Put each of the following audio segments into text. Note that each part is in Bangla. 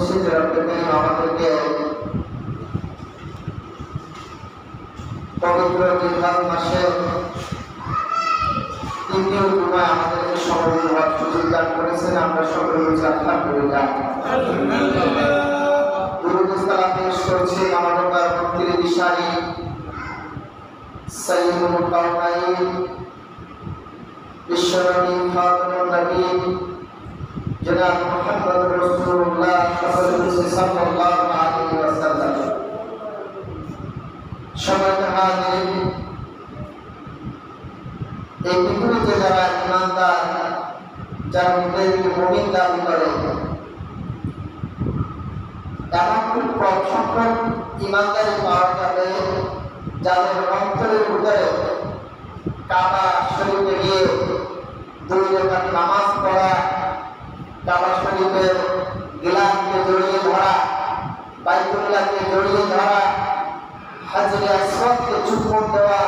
করছি যে রব্বুল কারীম আমাদেরকে পবিত্র জিলহজ মাসে তৃতীয় জুমায় আমাদেরকে সমবেত হওয়ার সুযোগ দান করেছেন। আমরা সকলে বলছি আলহামদুলিল্লাহ। দুরূদ সালাম পেশ করছি মানবতার মুক্তির দিশারি সাইয়্যিদুল কাওনাইন বিশ্বনবী খাতামুন নবীন জনাব মুহাম্মদুর রাসূলুল্লাহ সাল্লাল্লাহু আলাইহি ওয়াসাল্লাম। সম্মানিত হাজিরিন, এই পৃথিবীতে যারা ঈমানদার, যারা নিজেদেরকে মুমিন দাবি করে, এমন খুব কম সংখ্যক ঈমানদারি পাওয়া যাবে যাদের অন্তরের ভিতরে কাবা শরীফে গিয়ে 2 রাকাত নামাজ পড়া, কাবা শরীফের গিলাফকে জড়িয়ে ধরা, বাইতুল্লাহকে জড়িয়ে ধরা, হাজরে আসওয়াদকে চুম্বন দেওয়া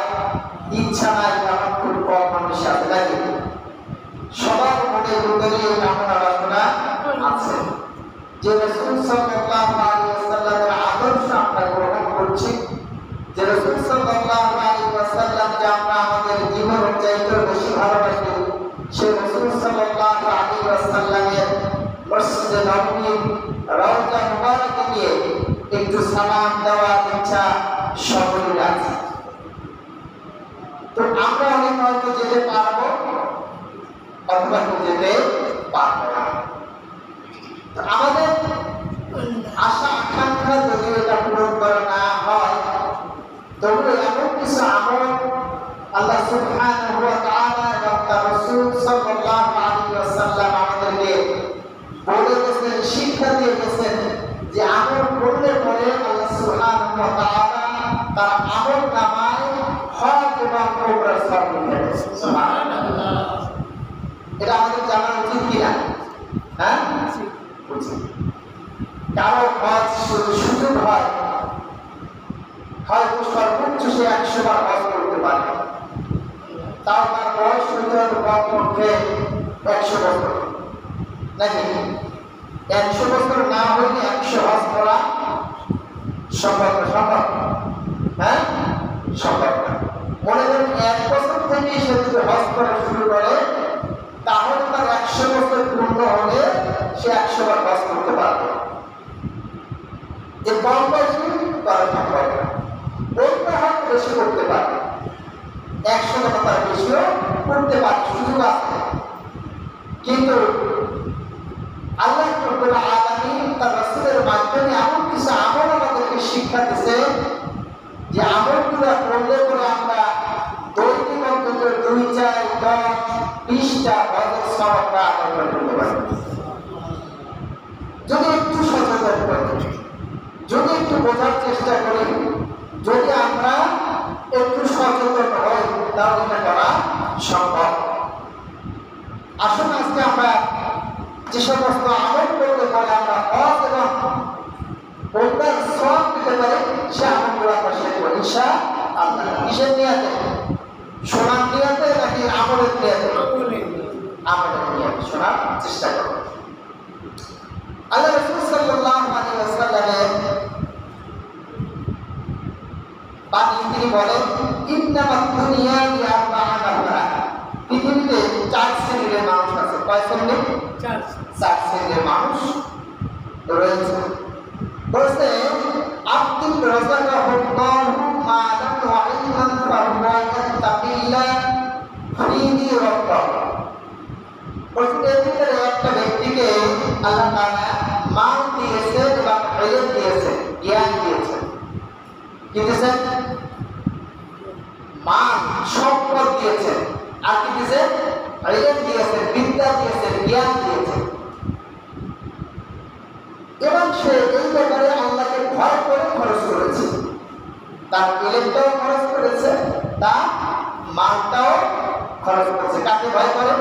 ইচ্ছা নাই। এমন খুব কম মানুষ আছে নাকি? সবার মনের ভিতরে এই কামনা বাসনা আছে যে রাসূল সাল্লাল্লাহু আলাইহি ওয়াসাল্লামের আদর্শ আমরা গ্রহণ করছি, যে রাসূল সাল্লাল্লাহু আলাইহি ওয়াসাল্লাম যে আমরা আমাদের জীবনের চাইতে বেশি ভালোবাসি, সেই রাসূল সাল্লাল্লাহু আলাইহি ওয়াসাল্লামের মসজিদে নববী রওজা মুবারকে গিয়ে একটু সালাম দেওয়ার ইচ্ছা সকলের আছে। তো আমরা অনেক হয়তো যেতে পারবো অথবা যেতে পারবো না। আমাদের আশা আকাঙ্ক্ষা যদি এটা পূরণ করা না হয়, তবে এমন কিছু আমল আল্লাহ সুবহানাহু ওয়া তাআলা এবং তার রাসূল সাল্লাল্লাহু আলাইহি ওয়াসাল্লাম আমাদেরকে বলে গেছেন, শিক্ষা দিয়ে গেছেন যে আমল করলে পরে আল্লাহ সুবহানাহু ওয়া তাআলা তার আমল নামায় হজ এবং ওমরার সওয়াব লিখে দেন। সুবহানাল্লাহ। এটা আমাদের জানা উচিত কিনা? হ্যাঁ, উচিত। কারো হজ সুযোগ হয়, হয়তো সর্বোচ্চ সে 100 বার হজ করতে পারে, তাও তার বয়স হইতে হবে কমপক্ষে 100 বছর নাকি? 100 বছর না হইলে 100 হজ করা সম্ভব না। সম্ভব? হ্যাঁ, সম্ভব না। মনে করেন 1 বছর থেকে সে যদি হজ করা শুরু করে, তাহলে তার 100 বছর পূর্ণ হলে সে 100 বার হজ করতে পারবে। এই কম বয়সে করা সম্ভব না। অন্য হজ বেশি করতে পারবে, 100 টাকা তার বেশিও করতে পারবে, সুযোগ আছে। কিন্তু আল্লাহ রাব্বুল আলামিন তার রাসূলের মাধ্যমে এমন কিছু আমল আমাদেরকে শিক্ষা দিয়েছে যে আমলগুলো করলে পরে আমরা দৈনিক অন্তত 2, 4, 10, 20টা হজের সওয়াব আদায় করতে পারি। যদি একটু সচেতন করি, যদি একটু বোঝার চেষ্টা করি, যদি আমরা একটু সচেতন হই, তাহলে এটা করা সম্ভব। আসুন আজকে আমরা যে সমস্ত আমল করতে পারে আমরা হজ এবং ওমরার সওয়াব পেতে পারি, সে আমলগুলো আমরা শেষ করি ইনশাআল্লাহ। কিসের নিয়াতে? শোনার নিয়াতে নাকি আমলের নিয়াতে? আমলের নিয়াতে শোনার চেষ্টা করব। আল্লাহ রাসূল সাল্লাল্লাহু আলাইহি ওয়াসাল্লামের বাণী তিনি বলেন, ইন্নামাদ দুনিয়া বিআরবা'a নাফারা। পৃথিবীতে 4 শ্রেণীর মানুষ আছে। কয় শ্রেণী? 4 শ্রেণীর মানুষ রয়েছে। বলছে আব্দুল রাযাকাহুল্লাহু মালান ওয়া ইলমান ফাহুয়া ইয়াত্তাকিল্লাহ ফিহি রাব্বাহু। বলছে এর ভিতরে একটা ব্যক্তিকে আল্লাহ তাআলা মাল দিয়েছে এবং ইলম দিয়েছে, জ্ঞান দিয়েছে। কি দিয়েছে? মাল, সম্পদ দিয়েছে। আর কি দিয়েছে? ইলম দিয়েছে, বিদ্যা দিয়েছে, জ্ঞান দিয়েছে। এবং সে এই ব্যাপারে আল্লাহকে ভয় করে খরচ করেছে। তার ইলমটাও খরচ করেছে, তার মালটাও খরচ করেছে। কাকে ভয় করে?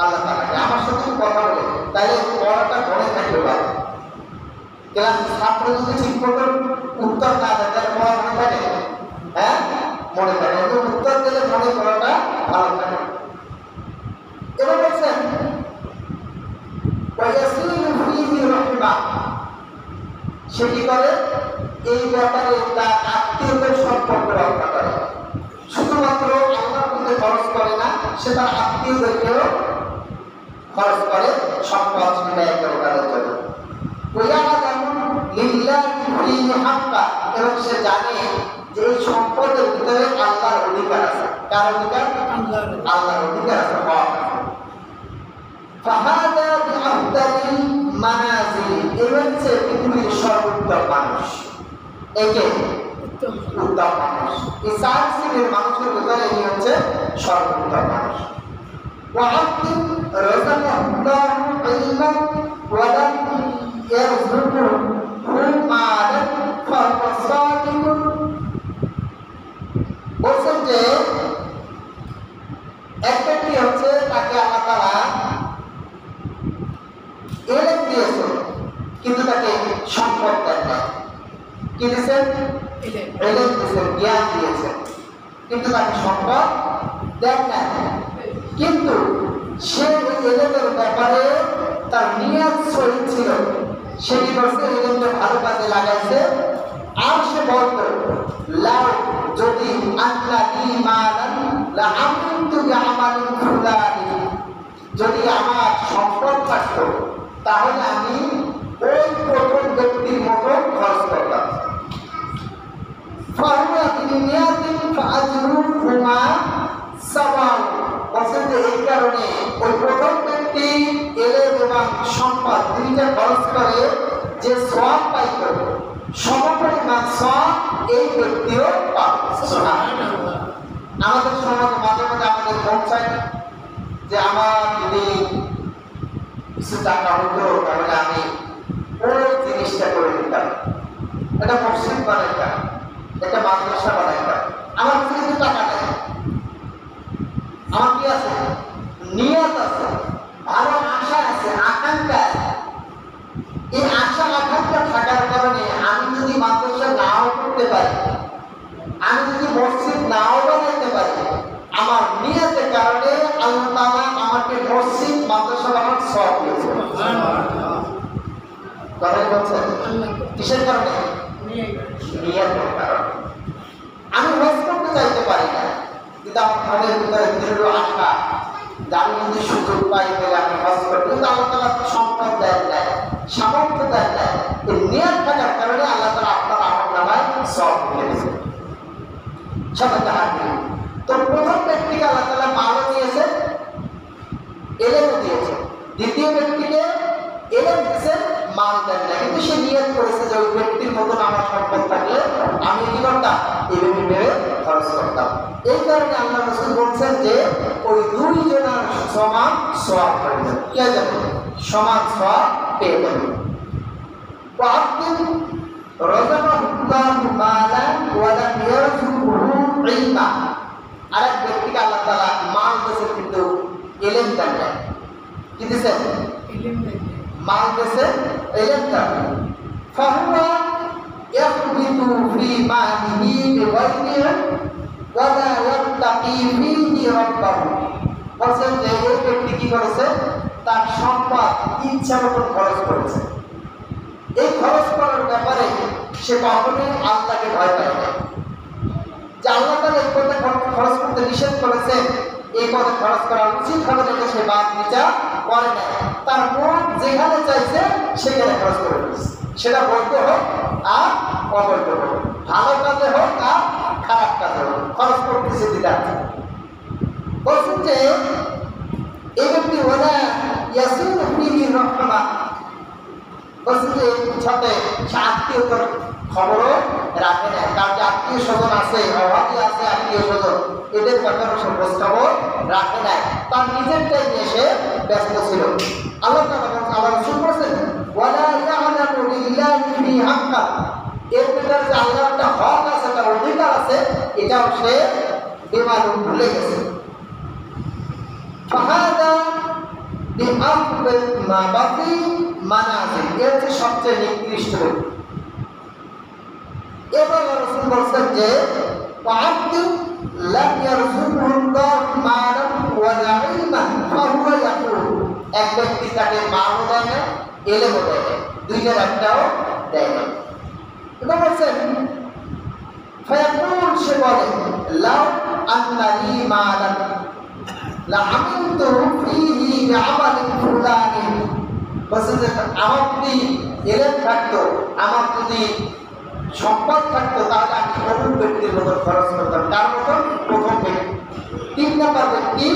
আল্লাহ তাআলাকে। আমার সাথে কথা বলে তাহলে পড়াটা মনে থাকবে ভাই। ক্লাস ছাত্র যদি ঠিক মতো উত্তর না দেয় তাহলে পড়া মনে থাকে? হ্যাঁ, মনে থাকে। উত্তর দিলে মনে করাটা ভালো থাকে। এবার বলছেন সে কি করে? এই ব্যাপারে তার আত্মীয়দের সম্পর্ক রক্ষা করে। শুধুমাত্র আল্লাহর মধ্যে খরচ করে না, সে তার আত্মীয়দেরকেও খরচ করে সম্পদ ব্যয় করে তাদের জন্য। এবং সে জানে যে এই সম্পদের ভিতরে আল্লাহর অধিকার আছে। কার অধিকার? আল্লাহর অধিকার আছে। পৃথিবীর সর্বোত্তম মানুষ, একে উত্তম মানুষ। এই চার শ্রেণীর মানুষের ভিতরে ইনি হচ্ছে সর্বোত্তম মানুষ। বলছেন যে এক ব্যক্তি হচ্ছে তাকে আল্লাহ তাআলা ইলম দিয়েছে কিন্তু তাকে সম্পদ দেন না। কি দিয়েছেন? ইলম দিয়েছেন, জ্ঞান দিয়েছেন, কিন্তু তাকে সম্পদ দেন না। কিন্তু সে ইলমের ব্যাপারে তার নিয়ত সহিহ ছিল, সে কি করছে? ইলমটা ভালো কাজে লাগাইছে। আর সে বলতো লাউ যদি আল্লাহি মালান লা আমতু বিআমালিন ফুলানি, যদি আমার সম্পদ থাকতো তাহলে আমি ওই প্রথম ব্যক্তির মতো খরচ করতাম। ফাহুয়া বিনিয়াতিন ফাআজরুহুমা সাওয়া। বলছেন যে এই কারণে ওই প্রথম ব্যক্তি ইলম এবং সম্পদ দুইটা খরচ করে যে সওয়াব পাইতো, সমপরিমাণ সওয়াব এই ব্যক্তিও পাবে। সুবহানাল্লাহ। আমাদের সমাজে মাঝে মাঝে আমাদের মন চায় যে আমার যদি কিছু টাকা হতো তাহলে আমি ওই জিনিসটা করে দিতাম, একটা মসজিদ বানাইতাম, একটা মাদ্রাসা বানাইতাম। আমার কাছে কিন্তু টাকা নেই, আমার কি আছে? নিয়ত আছে, ভালো আশা আছে, আকাঙ্ক্ষা আছে। এই আশা আকাঙ্ক্ষা থাকার কারণে আমি যদি মাদ্রাসা নাও করতে পারি, আমি যদি মসজিদ নাও বানাইতে পারি, আমার নিয়তের কারণে আল্লাহ তাআলা আমাকে মসজিদ মাদ্রাসা বানানোর সওয়াব দিয়েছেন। কারণ হচ্ছে কিসের কারণে? নিয়তের কারণে। আমি হজ করতে চাইতে পারি না, কিন্তু আমার মনের ভিতরে দৃঢ় আশা যে আমি যদি সুযোগ পাই তাহলে আমি হজ করবো, কিন্তু আল্লাহ তাআলা সম্পদ দেন নাই, সামর্থ্য দেন নাই। এই নিয়ত থাকার কারণে আল্লাহ তাআলা আপনার আমলনামায় সওয়াব দিয়েছেন। সবাই হাত দিন। তো প্রথম ব্যক্তিকে আল্লাহ তাআলা মালও দিয়েছেন, ইলমও দিয়েছেন। দ্বিতীয় ব্যক্তিকে ইলম দিয়েছেন, মাল দেন না, কিন্তু সে নিয়ত করেছে যে ওই ব্যক্তির মতন আমার সম্পদ থাকলে আমি কি করতাম? ইলমে ভেবে খরচ করতাম। এই কারণে আল্লাহ রাসূল বলছেন যে ওই দুইজনের সমান সওয়াব পাবেন। কে জানে? সমান সওয়াব পেয়ে যাবেন। ওয়াক্তিন রাযাকাহুল্লাহু মালান ওয়া লাম ইয়ারযুকহু ইলমা। আরেক ব্যক্তিকে আল্লাহ তাআলা মাল দিয়েছেন কিন্তু ইলম দেন না। কি দিয়েছেন? ইলম দেন। মাল দিয়েছেন, ইলম দেন না। ফাহুয়া ইয়াখবিতু ফি মালিহি বিগাইরি ওয়া লা ইয়াত্তাকি ফিহি রাব্বাহু। বলছেন যে এই ব্যক্তি কি করেছে? তার সম্পদ ইচ্ছা মতো খরচ করেছে। এই খরচ করার ব্যাপারে সে কখনোই আল্লাহকে ভয় পায় না। যে আল্লাহ তাআলা এই পথে খরচ করতে নিষেধ করেছে, এই পথে খরচ করা উচিত হবে না, সে বাদ বিচার করে না। তার মন যেখানে চাইছে সেখানে খরচ করে দিচ্ছে, সেটা বৈধ হোক আর অবৈধ হোক, ভালো কাজে হোক আর খারাপ কাজে হোক, খরচ করতেছে দিদা। বলছেন যে এই ব্যক্তি ওলা ইয়াসিন ফিহি রাহমা। বলছেন যে সাথে আত্মীয়তার খবরও রাখে না, কারণ যে আত্মীয় স্বজন আছে, অভাবী আছে আত্মীয় স্বজন, এদের ব্যাপারে সে খোঁজখবর রাখে না, তার নিজেরটাই নিয়ে সে ব্যস্ত ছিল। আল্লাহ রাসূল বলেছেন ওয়ালা ইয়ালামু লিল্লাহি ফি হাক্কা। এর ভিতরে যে আল্লাহর একটা হক আছে, একটা অধিকার আছে, এটাও সে বেমালুম ভুলে গেছে। ফাহাদা বিআফদাল মা বাকি মানাজিল। এর যে সবচেয়ে নিকৃষ্ট। এবার রাসূল বলেছেন যে ওয়া'আবদু লাম ইয়ারযুকুল্লাহু মালান ওয়া লা ইলমান ফাহুয়া ইয়াকুল। এক ব্যক্তি তাকে মালও দেয় না, ইলমও দেয় না, দুইটার একটাও দেয় না। এটা বলছেন ফায়াকুল, সে বলে লাউ আন্নালি মালান লা আমিলতু ফীহি বিআমালিন ফুলানি, বলছেন যে আমার যদি এলেম থাকতো, আমার যদি সম্পদ থাকতো, তাহলে আমি অমুক ব্যক্তির মতো খরচ করতাম। কার মতন? প্রথম ব্যক্তি। 3 নম্বর ব্যক্তি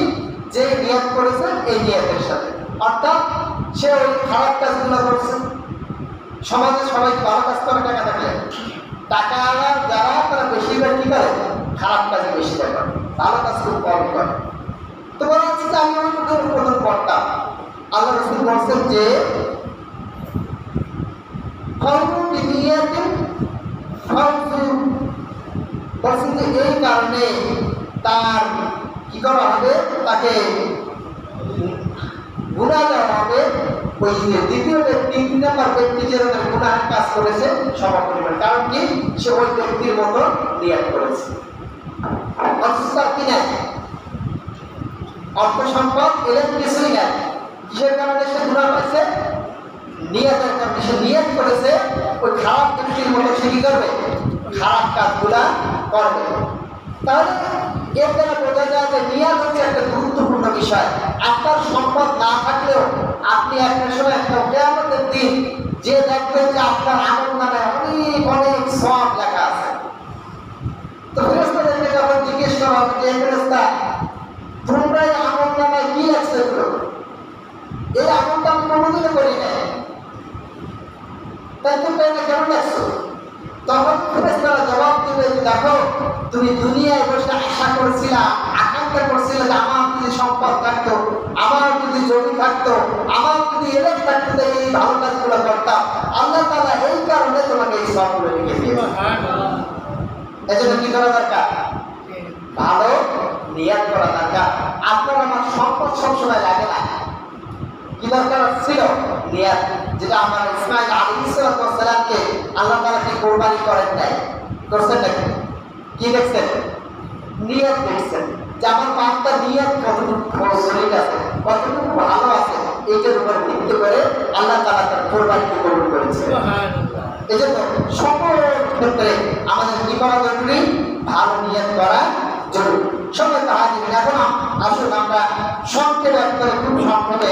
যে নিয়ত করেছে এই নিয়তের সাথে, অর্থাৎ সে ওই খারাপ কাজগুলো করছে। সমাজে সবাই ভালো কাজ করে টাকা থাকলে, টাকা যারা তারা বেশিরভাগ কি করে? খারাপ কাজে বেশি করে, ভালো কাজ খুব কম করে। তো বলা হচ্ছে যে আমি অনেক প্রথম করতাম। আল্লাহ রাসূল বলছেন যে বলছেন যে এই কারণে তার কি করা হবে? তাকে গুনাহ দেওয়া হবে। ওই দ্বিতীয় ব্যক্তি, 3 নম্বর ব্যক্তি যে গুনাহের কাজ করেছে সমপরিমাণ। কারণ কি? সে ওই ব্যক্তির মতো নিয়ত করেছে। অথচ তার কি নাই? অর্থ সম্পদ এলেন কিছুই নাই। কিসের কারণে সে গুনাহ পাইছে? নিয়তের কারণে। সে নিয়ত করেছে ওই খারাপ ব্যক্তির মতো সে কি করবে? খারাপ কাজগুলা করবে। তাহলে এর দ্বারা বোঝা যায় যে নিয়ত হচ্ছে একটা গুরুত্বপূর্ণ বিষয়। আপনার সম্পদ না থাকলেও আপনি একটা সময় একটা কিয়ামতের দিন যে দেখবেন যে আপনার আমলনামায় অনেক অনেক সওয়াব লেখা আছে। তো ফেরেশতাদেরকে যখন জিজ্ঞেস করা হবে যে ফেরেশতা, তোমরা এই আমলনামায় কি লেখছো? এই আমলটা আমি কোনোদিনও করি না, তাই তোমরা এটা কেন লেখছো? তখন ফেরেশতারা জবাব দেবে, দেখো তুমি দুনিয়ায় বসে আশা করছিলা, আকাঙ্ক্ষা করছিলে যে আমার যদি সম্পদ থাকতো, আমার যদি জমি থাকতো, আমার যদি এলেম থাকতো, এই ভালো কাজগুলো করতাম। আল্লাহ তাআলা এই কারণে তোমাকে এই সবগুলো লিখে দিয়েছে। এজন্য কি করা দরকার? ভালো নিয়ত করা দরকার। আপনার আমার সম্পদ সবসময় লাগে না। কি দরকার ছিল? নিয়ত। যেটা আমার ইসমাঈল আলাইহিস সালামকে আল্লাহ তাআলা কি কুরবানি করেন নাই? করছেন নাকি? কি দেখছেন? নিয়ত দেখছেন যে আমার বান্দা নিয়ত কতটুকু সলিড আছে, কতটুকু ভালো আছে, এইটার উপর ভিত্তি করে আল্লাহ তাআলা তার কুরবানিকে কবুল করেছেন। এজন্য সকল ক্ষেত্রে আমাদের কি করা জরুরি? ভালো নিয়ত করা জরুরি। সবাই তাহাজির। এখন আসুন আমরা সংক্ষেপে করে খুব সংক্ষেপে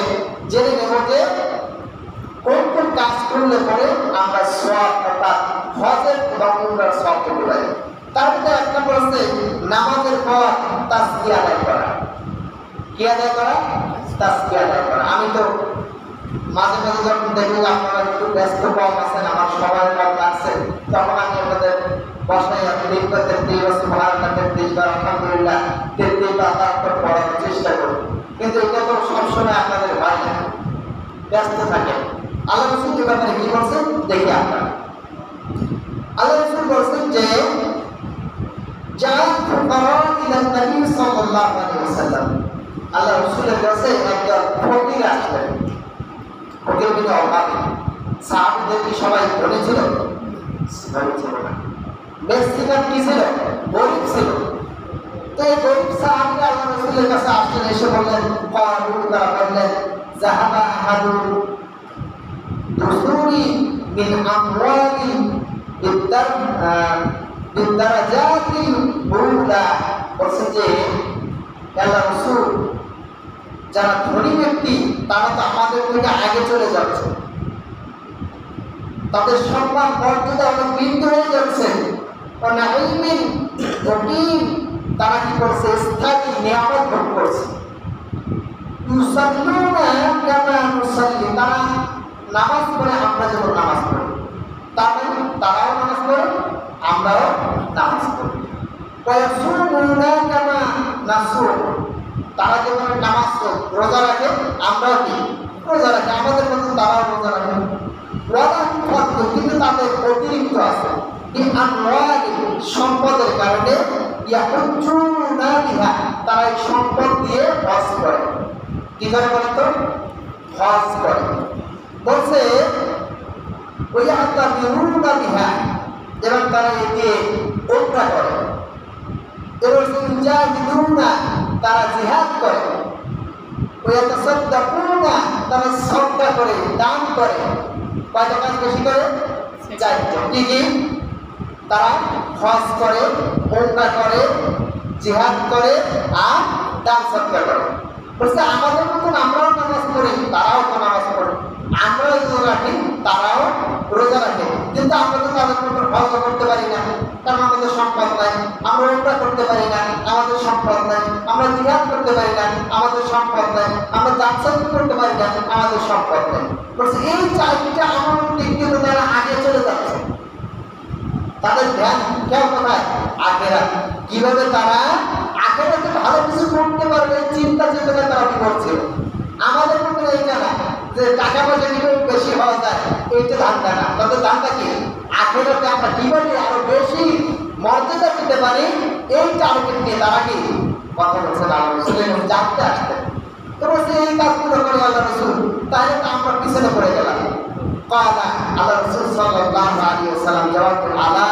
জেনে নেব যে কোন কোন কাজ করলে পরে আমরা সওয়াব অর্থাৎ হজের এবং উমরার সওয়াব পেতে পারি। তার মধ্যে এক নম্বর হচ্ছে নামাজের পর তাসবিহ আদায় করা। কি আদায় করা? তাসবিহ আদায় করা। আমি তো মাঝে মাঝে যখন দেখি আপনারা একটু ব্যস্ত কম আছেন, আমার সময় কম লাগছে, তখন আমি আপনাদের বসাই আপনি দেখতে 33 সুবহানাল্লাহ 33 বার আলহামদুলিল্লাহ 33 বার তাকবীর পড়ার চেষ্টা করি। কিন্তু এটা তো সবসময় আপনাদের হয় না, ব্যস্ত থাকে। আল্লাহ রাসূল যে ব্যাপারে কি বলছেন দেখি আপনারা। আল্লাহ রাসূল বলছেন যে জাআত ফুকারা ইলা নবী সাল্লাল্লাহু আলাইহি ওয়াসাল্লাম। আল্লাহ রাসূলের কাছে একজন ফকির আসলেন। ফকির মানে অভাবী। সাহাবীদের কি সবাই ধনী ছিল? ধনী ছিল না। বেশিরভাগ কি ছিল? গরীব ছিল। তো এই গরীব সাহাবীরা আল্লাহ রাসূলের কাছে আসলেন, এসে বললেন, ক্বালু, তারা বললেন, যাহাবা আহাদু দুসুরি মিন আমওয়ালি বিদ্দারাজাতিল উলা। বলছেন যে আল্লাহ রাসূল, যারা ধনী ব্যক্তি তারা তো আমাদের থেকে আগে চলে যাচ্ছে, তাদের সম্মান মর্যাদা অনেক বৃদ্ধি হয়ে যাচ্ছে। তারা কি করছে? স্থায়ী নিয়ামত ভোগ করছে। তারা নামাজ পড়ে, আমরা যেমন নামাজ পড়ি, তারাও নামাজ পড়ে, আমরাও নামাজ পড়ি। তারা যেমন নামাজ রোজা রাখে, আমরাও কি রোজা রাখি, আমাদের মতন তারাও রোজা রাখে। কিন্তু তাদের অতিরিক্ত আছে সম্পদের কারণে, তারা এই সম্পদ দিয়ে হজ করে। কি করে বলতো? হজ করে। বলছে ওই আত্মা বিহুদা বিহা, এবং তারা এতে উমরা করে। এবার তারা জিহাদ করে। ওই একটা সাদকাতুনা, তারা সাদকা করে, দান করে। কয়টা কাজ বেশি করে? 4টা। কি কি? তারা হজ করে, উমরা করে, জিহাদ করে আর দান সদকা করে। বলছে আমাদের মতন আমরাও নামাজ পড়ি, তারাও তো নামাজ পড়ে, আমরাও রোজা রাখি, তারাও রোজা রাখে, কিন্তু আমরা তো তাদের মতন হজ করতে পারি না, কারণ আমাদের সম্পদ নাই। আমরা উমরা করতে পারি না, আমাদের সম্পদ নাই। আমরা জিহাদ করতে পারি না, আমাদের সম্পদ নাই। আমরা দান সদকা করতে পারি না, আমাদের সম্পদ নাই। বলছে এই চারটা আমার দিক কিন্তু তারা আগে চলে যাচ্ছে, তাদের ধ্যান কেউ কোথায়? আখেরাত। কিভাবে তারা আখেরাতে ভালো কিছু করতে পারবে চিন্তা চেতনা তারা কি করছে। আমাদের মধ্যে এইটা না যে টাকা পয়সা কিভাবে বেশি হওয়া যায়, এইটা ধান্দা না। তাদের ধান্দা কি? আখেরাতে আমরা কিভাবে আরো বেশি মর্যাদা দিতে পারি, এই টার্গেট নিয়ে তারা কি কথা বলছে। আল্লাহ রাসূল জানতে আসতেন, তো বলছে এই কাজগুলো করে আল্লাহ রাসূল, তাহলে তো আমরা পিছনে পড়ে গেলাম। قال على الرسول صلى الله عليه وسلم جواب على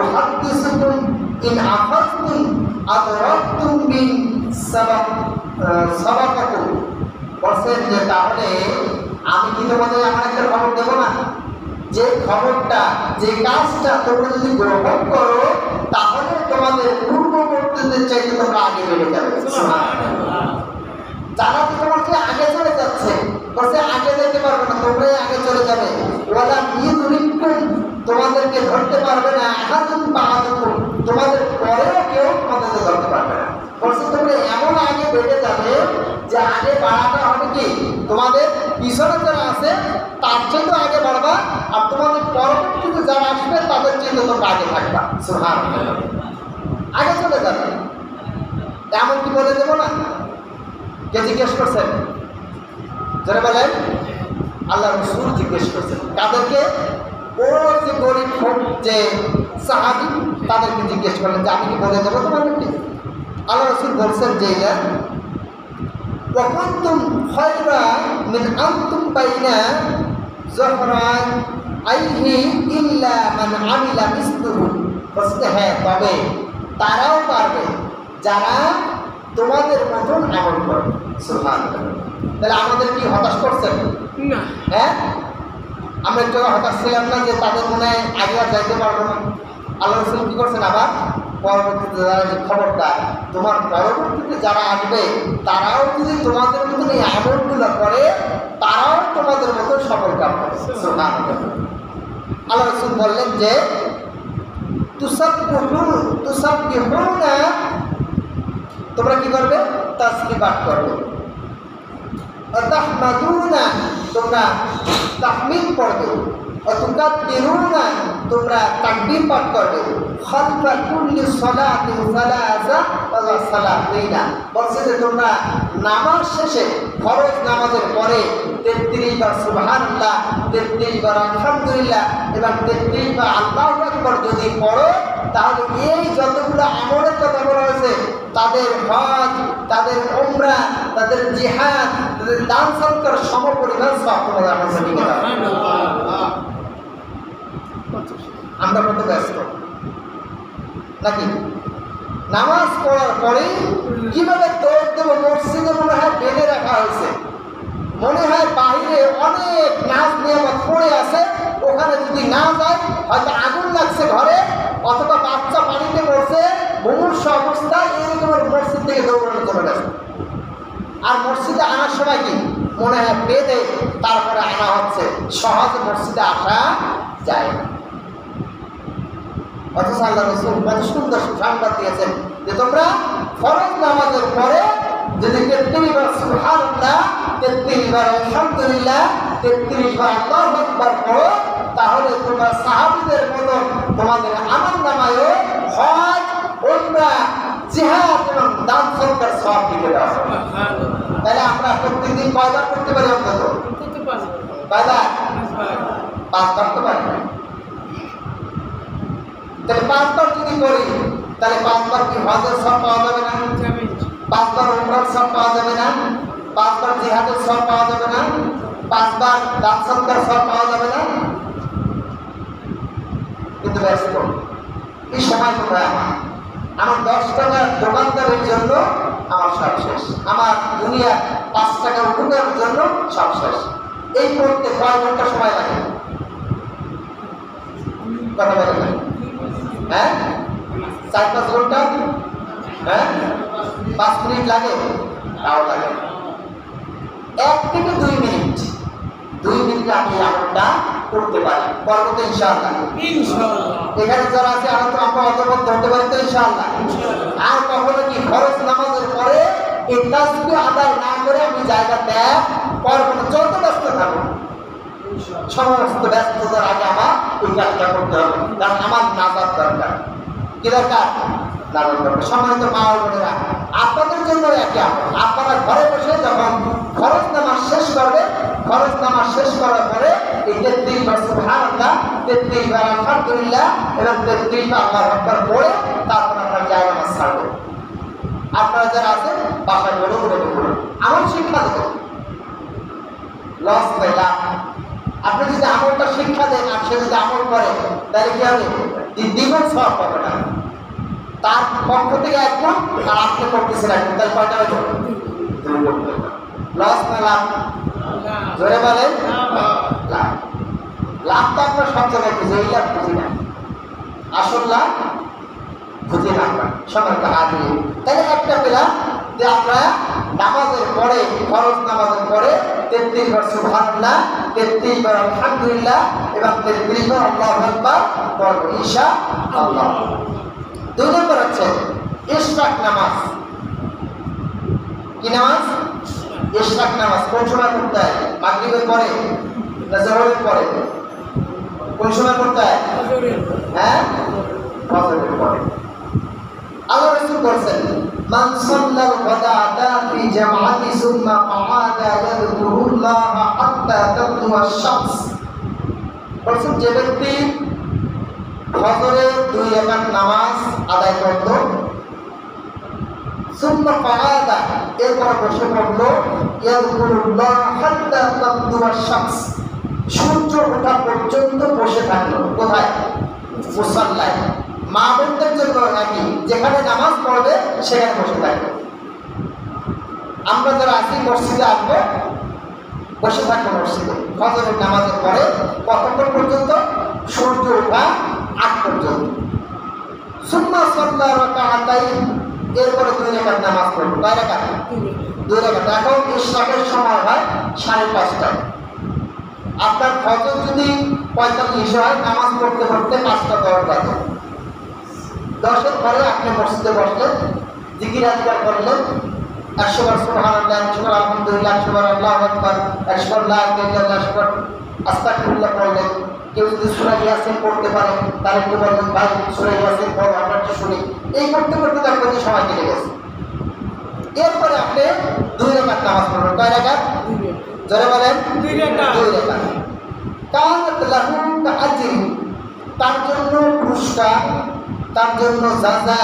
أحدثكم إن أخذتم أدركتم من سبقكم। বলছেন যে তাহলে আমি কি তোমাদের আমার একটা খবর দেবো না, যে খবরটা, যে কাজটা তোমরা যদি গ্রহণ করো তাহলে তোমাদের পূর্ববর্তীদের চাইতে তোমরা আগে বেড়ে যাবে। যারা তো তোমাকে আগে চলে যাচ্ছে, বলছে আগে যেতে পারবে না, তোমরাই আগে চলে যাবে। ওয়ালা ইউদরিকুম, তোমাদেরকে ধরতে পারবে না। আহাদুন বা'দুকুম, তোমাদের পরেও কেউ তোমাদেরকে ধরতে পারবে না। বলছে তোমরা এমন আগে বেড়ে যাবে যে আগে বাড়াটা হবে কি, তোমাদের পিছনে যারা আছে তার চেয়েও আগে বাড়বা, আর তোমাদের পরবর্তীতে যারা আসবে তাদের চেয়ে তোমরা আগে থাকবা। সুবহানাল্লাহ, আগে চলে যাবে। এমন কি বলে দেবো না? কে জিজ্ঞেস করছেন? যারা বলেন আল্লাহ রাসূল জিজ্ঞেস করছেন। কাদেরকে? ও যে গরিব যে সাহাবী, তাদেরকে জিজ্ঞেস করলেন যে আমি কি বলে দেবো তোমাদেরকে? আল্লাহ রাসূল বলছেন যে ওয়াকুনতুম খায়রা মিন আনতুম বাইনা যহরান আইহি ইল্লা মান আমিলা মিসলুহু। বলছে হ্যাঁ, তবে তারাও পারবে যারা তোমাদের মতন আমল করবে। সুবহানাল্লাহ। তাহলে আমাদের কি হতাশ করছেন না? হ্যাঁ, আমরা একটু হতাশ ছিলাম না যে তাদের মনে হয় আগে আর যাইতে পারবো না। আল্লাহ রাসূল কি করছেন আবার পরবর্তীতে যারা যে খবরদার তোমার পরবর্তীতে যারা আসবে তারাও যদি তোমাদের মতন এই আমলগুলো করে তারাও তোমাদের মতো সফল কাম করে। সুবহানাল্লাহ। আল্লাহ রাসূল বললেন যে তুসাব্বিহুনা, তোমরা কি করবে? তাসবিহ পাঠ করবে। তাহমাদুনা, তোমরা তাহমিদ পড়বে। তুকাব্বিরুনা, তোমরা তাকবীর পাঠ করবে। খালফা কুল্লি সালাতিন সালাসা ওয়া সালাতিনা, বলছে যে তোমরা নামাজ শেষে, ফরজ নামাজের পরে 33 বার সুবহানাল্লাহ, 33 বার আলহামদুলিল্লাহ এবং 33 বার আল্লাহু আকবার যদি পড়ো, তাহলে এই যতগুলো আমলের কথা বলা হয়েছে, তাদের হজ, তাদের উমরা, তাদের জিহাদ, তাদের দান সদকার সমপরিমাণ সওয়াব তোমাদের আমল নামে দেওয়া হবে। আমরা কত ব্যস্ত নাকি? নামাজ পড়ার পরে কিভাবে দৌড় দেবো, মসজিদে মনে হয় বেঁধে রাখা হয়েছে, মনে হয় বাহিরে অনেক নাচ নিয়ামত পড়ে আছে, ওখানে যদি না যায় হয়তো আগুন লাগছে ঘরে, অথবা বাচ্চা পানিতে পড়ছে, মুমূর্ষু অবস্থায় এরকমের মসজিদ থেকে দৌড়ানো চলে গেছে। আর মসজিদে আনার সময় কি মনে হয় বেঁধে তারপরে আনা হচ্ছে, সহজে মসজিদে আসা যায় না। অথচ আল্লাহ রাসূল কত সুন্দর সংবাদ দিয়েছেন যে তোমরা ফরজ নামাজের পরে যদি 33 বার সুবহানাল্লাহ, 33 বার আলহামদুলিল্লাহ, 33 বার আল্লাহু আকবার পড়ো, তাহলে তোমরা সাহাবীদের মতো তোমাদের আমলনামায়ও হজ, উমরা, জিহাদ এবং দান সদকার সওয়াব লিখে দেওয়া হবে। তাহলে আমরা প্রত্যেকদিন কয়বার করতে পারি? অন্তত কয়বার? 5 বার তো পারি। তাহলে 5 বার যদি করি তাহলে 5 বার কি হজের সওয়াব পাওয়া যাবে না? 5 বার উমরার সওয়াব পাওয়া যাবে না? 5 বার জিহাদের সওয়াব পাওয়া যাবে না? 5 বার দান সদকার সওয়াব পাওয়া যাবে না? কিন্তু ব্যস্ত এই সময় কোথায়? আমার 10 টাকার দোকানদারের জন্য আমার সব শেষ, আমার দুনিয়া 5 টাকা উঠানোর জন্য সব শেষ। এই করতে কয় ঘন্টা সময় লাগে? কথা বলেন। হ্যাঁ 4-5 ঘন্টা, হ্যাঁ 5 মিনিট লাগে, তাও লাগে 1 থেকে 2 মিনিট, 2 মিনিটে আপনি আমলটা করতে পারেন, করবো তো ইনশাআল্লাহ। এখানে যারা আছে আমরা তো আমরা অতপর ধরতে পারি তো ইনশাআল্লাহ। আর কখনো কি ফরজ নামাজের পরে এই তাসবিহ আদায় না করে আমি জায়গা ত্যাগ করবো না, যত ব্যস্ত থাকবো সমস্ত ব্যস্ততার আগে আমার এই কাজটা করতে হবে, কারণ আমার নাজাত দরকার। কি দরকার? নাজাত দরকার। সম্মানিত মা ও বোনেরা, আপনাদের জন্য একই আমল। আপনারা ঘরে বসে যখন ফরজ নামাজ শেষ করবে, ফরজ নামাজ শেষ করার পরে এই 33 বার সুবহানাল্লাহ, 33 বার আলহামদুলিল্লাহ এবং 33 বার আল্লাহু আকবার পড়ে তারপর আপনারা জায়গা নামাজ ছাড়বেন। আপনারা যারা আছেন বাসায় বলে বলুন, আমল শিক্ষা দেবেন, লস পেলা। আপনি যদি আমলটা শিক্ষা দেন আর সে যদি আমল করে তাহলে কি হবে? দ্বিগুণ সওয়াব পাবে না। তার পক্ষ থেকে একদম, আর আপনি করতেছেন একদম, তাহলে কয়টা হইল? লস না লাভ? জোরে বলেন লাভ। লাভ তো আপনার সব জায়গায় খুঁজে, এই লাভ খুঁজি না, আসল লাভ খুঁজে না আমরা সবার আগে। তাহলে একটা পেলাম যে আমরা নামাজের পরে, ফরজ নামাজের পরে 33 বার সুবহানাল্লাহ, 33 বার আলহামদুলিল্লাহ এবং 33 বার আল্লাহু আকবার পড়ব ইনশাআল্লাহ। 2 নম্বর হচ্ছে ইশরাক নামাজ। কি নামাজ? ইশরাক নামাজ। কোন সময় পড়তে হয়? মাগরিবের পরে না জোহরের পরে? কোন সময় পড়তে হয়? হ্যাঁ, ফজরের পরে। আল্লাহ রাসূল বলেছেন, মান সাল্লাল গাদাতা ফি জামাআতি সুম্মা ক্বাআদা ইয়াযকুরুল্লাহা হাত্তা তাতলুআ আশ-শামস। বলেছেন যে ব্যক্তি ফজরে 2 রাকাত নামাজ আদায় করত, সুম্মা ক্বাআদা এরপর বসে পড়ল, ইয়াযকুরুল্লাহা হাত্তা তাতলুআ আশ-শামস, সূর্য ওঠা পর্যন্ত বসে থাকলো। কোথায়? মুসাল্লায়। মা বোনদের জন্য নাকি যেখানে নামাজ পড়বে সেখানে বসে থাকবে। আমরা যারা আছি মসজিদে আসবো, বসে থাকবো মসজিদে ফজরের নামাজের পরে কতক্ষণ পর্যন্ত? সূর্য ওঠা আগ পর্যন্ত। সুম্মা সাল্লা রাকাতাইন, এরপরে 2 রাকাত নামাজ পড়বো। কয় রাকাত? 2 রাকাত। এখন ইশরাকের সময় হয় 5:30টায়। আপনার ফজর যদি 45 হয়, নামাজ পড়তে পড়তে 5টা 10 বাজে। 10-এর পরে আপনি মসজিদে বসলেন, জিকির আজকার করলেন, 100 বার সুবহানাল্লাহ, 100 বার আলহামদুলিল্লাহ, 100 বার আল্লাহু আকবার, 100 বার লা ইলাহা ইল্লাল্লাহ, 100 বার আস্তাগফিরুল্লাহ পড়লেন। কেউ যদি সূরা ইয়াসিন পড়তে পারে তাহলে একটু বলবেন, ভাই সূরা ইয়াসিন পড়ো, আমরা একটু শুনি। এই করতে করতে দেখবেন যে সময় কেটে গেছে। এরপরে আপনি 2 রাকাত নামাজ পড়বেন। কয় রাকাত? জোরে বলেন 2 রাকাত। কানাত লাহু কাআজরি, তার জন্য পুরস্কার, তার জন্য যাজা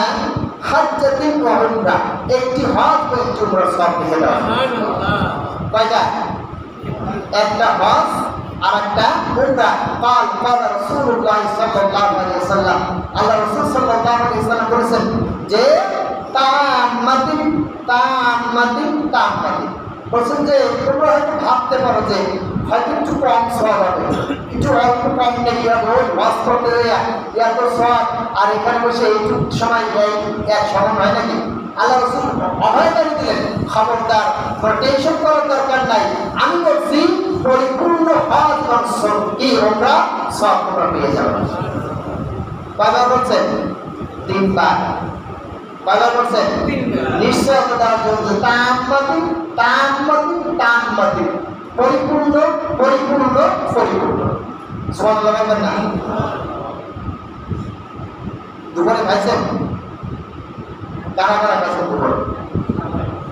হাজ্জাতিন ওয়া উমরাহ, একটি হজ ও একটি উমরার সওয়াব পেয়ে যাবেন। সুবহানাল্লাহ। কয়টা? একটা হজ আর একটা উমরাহ। قال রাসূলুল্লাহ সাল্লাল্লাহু আলাইহি ওয়াসাল্লাম, আল্লাহ রাসূল সাল্লাল্লাহু আলাইহি ওয়াসাল্লাম বলেছেন যে তাম্মাতিন বলছেন যে তোমরা হয়তো ভাবতে পারো যে হয়তো একটু কম সওয়াব হবে, একটু অল্প কম নেই, রোজ হজ করতে এত সওয়াব, আর এখানে বসে এইটুকু সময় দেয়, এক সমান হয় নাকি? আল্লাহ রাসূল অভয়বাণী দিলেন, খবরদার, কোনো টেনশন করার দরকার নাই, আমি বলছি পরিপূর্ণ হজ এবং উমরা সওয়াব তোমরা পেয়ে যাবে। কয়বার বলছেন? 3 বার। কয়বার বলছেন? 3 বার। নিশ্চয় দেওয়ার জন্য তাম্মাতি, পরিপূর্ণ পরিপূর্ণ পরিপূর্ণ। সুবহানাল্লাহ বলবেন না? দুপুরে খাইছেন? কারা কারা খাইছেন দুপুরে?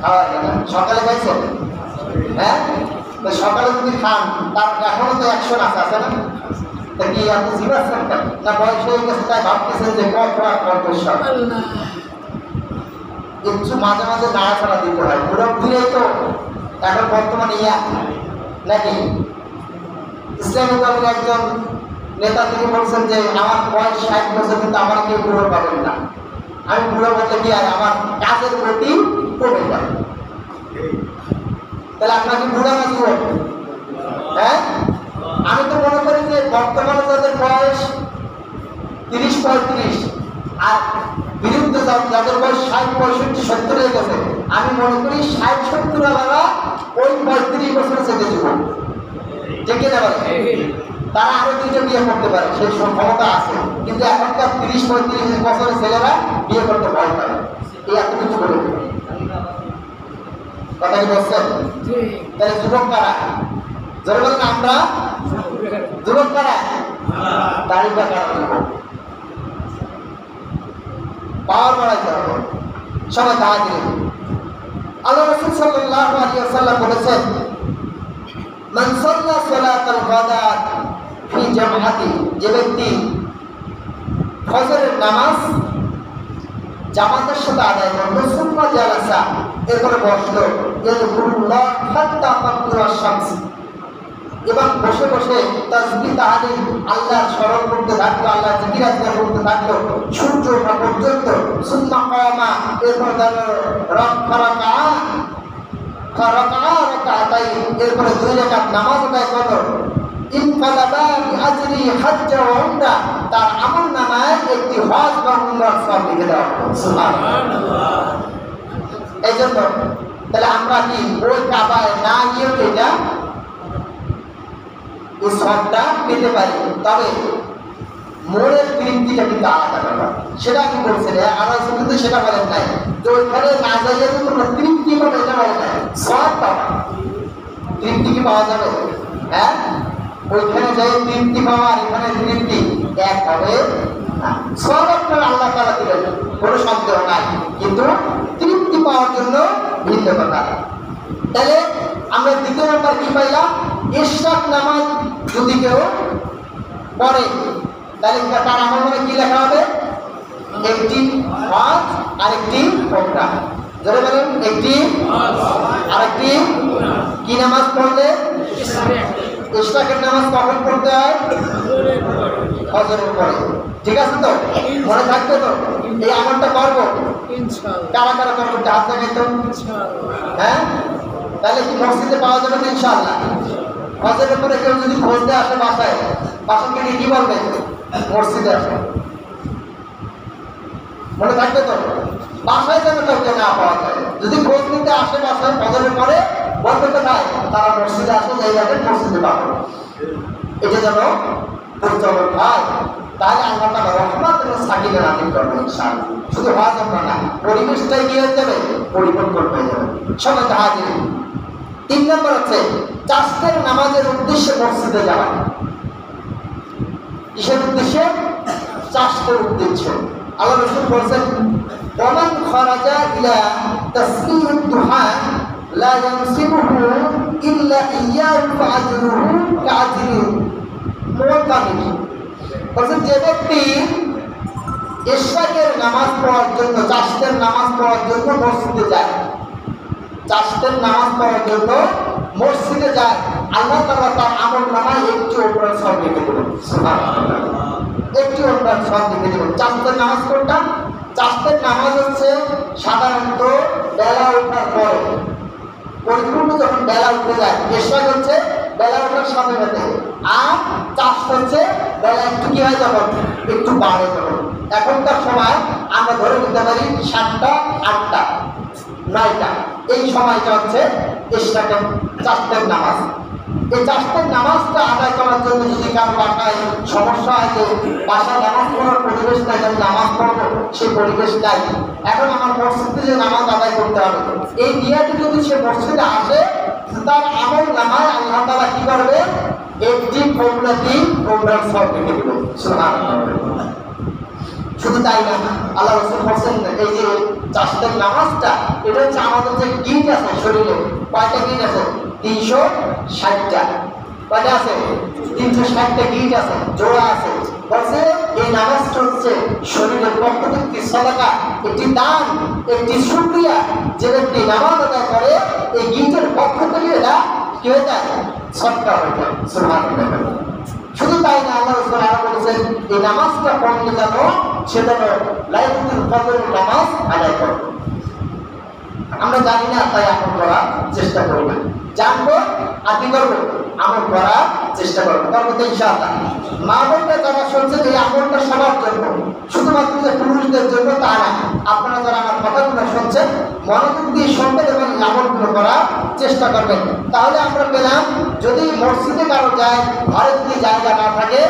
খাওয়া যায় না। সকালে খাইছেন? হ্যাঁ, তো সকালে যদি খান তার এখনো তো 100 আছে, আছে না? তা কি আপনি জিজ্ঞাসা করেন না বয়স হয়ে গেছে তাই ভাবতেছেন যে কত সব কিছু মাঝে মাঝে নাড়াচাড়া দিতে হয়, মুরব্বীরাই তো এখন বর্তমানে নাকি? ইসলামী দলের একজন নেতা তিনি বলছেন যে আমার বয়স 60 বছর, কিন্তু আমার কেউ বুড়ো পাবেন না। আমি বুড়ো বলতে কি আর আমার কাজের গতি কমে যায়। তাহলে আপনাকে বুড়া না যুবক? হ্যাঁ, আমি তো মনে করি যে বর্তমানে যাদের বয়স 30-35 আর বিরুদ্ধে যাদের বয়স 60, 65, 70 হয়ে গেছে, আমি মনে করি 60-70 ওয়ালারা ওই 35 বছরে যেতে যুবক, ঠিক না বলে? তারা আরো 2টা বিয়ে করতে পারে, সেই ক্ষমতা আছে। কিন্তু এখনকার 30-35 বছরের ছেলেরা বিয়ে করতে ভয় পায়। এই এত কিছু বলে কথা কি বলছেন? তাহলে যুবক কারা? যারা বলেন আমরা যুবক কারা? দাড়িটা কারা যুবক? পাওয়ার বাড়াইতে হবে, সবাই দাঁড়া দিলেন। আল্লাহ রাসূল সাল্লাল্লাহু আলাইহি ওয়াসাল্লাম বলেছেন, মান সাল্লা সালাতাল গাদাত ফি জামাআতি, যে ব্যক্তি ফজরের নামাজ জামাতের সাথে আদায় করলো, সুম্মা জালাসা, এরপরে বসলো, ইয়াযকুরুল্লাহ হাত্তা তাতলুআ শামস, এবং বসে বসে তাসবিহ তাহলিল আল্লাহর স্মরণ করতে থাকলো, আল্লাহর জিকির আজকার করতে থাকলো সূর্য ওঠা পর্যন্ত। সুম্মা কামা, এরপর এরপরে 2 রাকাত নামাজ আদায় করলো। ইনকালাবা বিআজরি হজ্জ ওয়া উমরা, তার আমল নামায় একটি হজ বা উমরার সওয়াব লিখে দেওয়া হলো। সুবহানাল্লাহ। এই জন্য তাহলে আমরা কি ওই কাবায় না গিয়েও এটা এই সবটা পেতে পারি, তবে মোড়ের তৃপ্তিটা কিন্তু আলাদা ব্যাপার। সেটা কি বলছেন আর কিন্তু সেটা বলেন নাই যে ওইখানে না যাইয়ে তো তোমরা তৃপ্তি পাবে, এটা বলেন নাই, সব পাবা। তৃপ্তি কি পাওয়া যাবে? হ্যাঁ, ওইখানে যাই তৃপ্তি পাওয়া আর এখানে তৃপ্তি এক হবে না। সব আপনার আল্লাহ তাআলা দিলেন, কোনো সন্দেহ নাই, কিন্তু তৃপ্তি পাওয়ার জন্য ভিন্ন কথা। তাহলে আমরা 2 নম্বর কি পাইলাম? ইশরাক নামাজ যদি কেউ পড়ে তাহলে তার আমল নামে কি লেখা হবে? একটি হজ আর একটি উমরা। যারা বলেন একটি আর একটি কি নামাজ পড়লে? ইশরাকের নামাজ কখন পড়তে হয়? ফজরের পরে। ঠিক আছে তো? মনে থাকবে তো? এই আমলটা করবো ইনশাআল্লাহ। কারা কারা করবো? হাত দেখাই তো। হ্যাঁ, তাহলে কি মসজিদে পাওয়া যাবে তো ইনশাআল্লাহ? ফজরের পরে কেউ যদি খোঁজতে আসে বাসায়, বাসাকে নিয়ে কি বলবে? মসজিদে আসে। মনে থাকবে তো? বাসায় যেন কাউকে না পাওয়া যায়। যদি খোঁজ নিতে আসে বাসায় ফজরের পরে, বলতে কোথায়? তারা মসজিদে আসে, যাই যাবে মসজিদে পাবে। এটা যেন পরিচালক হয়, তাহলে আল্লাহ তাআলা রহমত এবং সাকিনা নাযিল করবে ইনশাআল্লাহ। শুধু হজ আমরা না, পরিবেশটাই কি হয়ে যাবে? পরিবর্তন হয়ে যাবে। সবাই হাজির। 3 নম্বর হচ্ছে চাষের নামাজের উদ্দেশ্যে মসজিদে যাওয়া। কিসের উদ্দেশ্যে? চাষের উদ্দেশ্যে। আল্লাহ রাসূল বলেছেন, ওমান খারাজা ইলা তাসবিহিদ দুহা লা ইয়ানসিবুহু ইল্লা ইয়্যাহু ফাআজরুহু কাআজরি মুওয়াক্কামিন। বলেন যে ব্যক্তি ইশরাকের নামাজ পড়ার জন্য, চাষের নামাজ পড়ার জন্য মসজিদে যায়, চাষের নামাজ পড়ার জন্য মসজিদে যায়, আল্লাহ তাআলা তার আমল নামায় একটি উমরার সওয়াব লিখে দেবেন। সুবহানাল্লাহ। একটি উমরার সওয়াব লিখে দেবেন। চাষের নামাজ কোনটা? চাষের নামাজ হচ্ছে সাধারণত বেলা ওঠার পরে, পরিপূর্ণ যখন বেলা উঠে যায়। ইশরাক হচ্ছে বেলা ওঠার সাথে সাথে, আর চাষ হচ্ছে বেলা একটু কি হয় যখন? একটু বাড়ে যখন। এখনকার সময় আমরা ধরে নিতে পারি 7টা, 8টা, 9টা, এই সময়টা হচ্ছে ইশরাকের চাষের নামাজ। এই চাষের নামাজটা আদায় করার জন্য যদি কারো বাসায় সমস্যা হয় যে বাসায় নামাজ পড়ার পরিবেশ নাই, আমি নামাজ পড়বো, সেই পরিবেশ নাই, এখন আমার মসজিদে যে নামাজ আদায় করতে হবে, এই নিয়তে যদি সে মসজিদে আসে, তার আমল নামায় আল্লাহ তাআলা কি করবে? একটি উমরার সওয়াব লিখে দিবে। সুবহানাল্লাহ। শুধু তাই না, আল্লাহ রাসূল বলেন এই যে চাষের নামাজটা, এটা হচ্ছে আমাদের যে গিট আছে শরীরে, কয়টা গিট আছে? 360টা। কয়টা আছে? 360টা গিট আছে, জোড়া আছে। বলছে এই নামাজটা হচ্ছে শরীরের পক্ষ থেকে সাদাকা, একটি দান, একটি শুকরিয়া। যে ব্যক্তি নামাজ আদায় করে, এই গিটের পক্ষ থেকে এটা কি হয়ে যায়? সদকা হয়ে যায়। সুবহানাল্লাহ। শুধু তাই না, আল্লাহ রাসূল আরো বলেছেন এই নামাজটা পড়লে যেন সে যেন লাইলাতুল কদরের নামাজ আদায় করবে। আমরা জানি না, তাই আমল করার চেষ্টা করি না। জানবো আর কি করবো, আমল করার চেষ্টা করবো, করবো তো ইনশাআল্লাহ। মা বোনরা যারা শুনছেন এই আমলটা সবার জন্য, শুধুমাত্র যে পুরুষদের জন্য তা না। আপনারা যারা আমার কথাগুলো শুনছেন মনোযোগ দিয়ে শুনবেন এবং আমলগুলো করার চেষ্টা করবেন। তাহলে আমরা পেলাম, যদি মসজিদে কারো যায়, ঘরে যদি জায়গা না থাকে,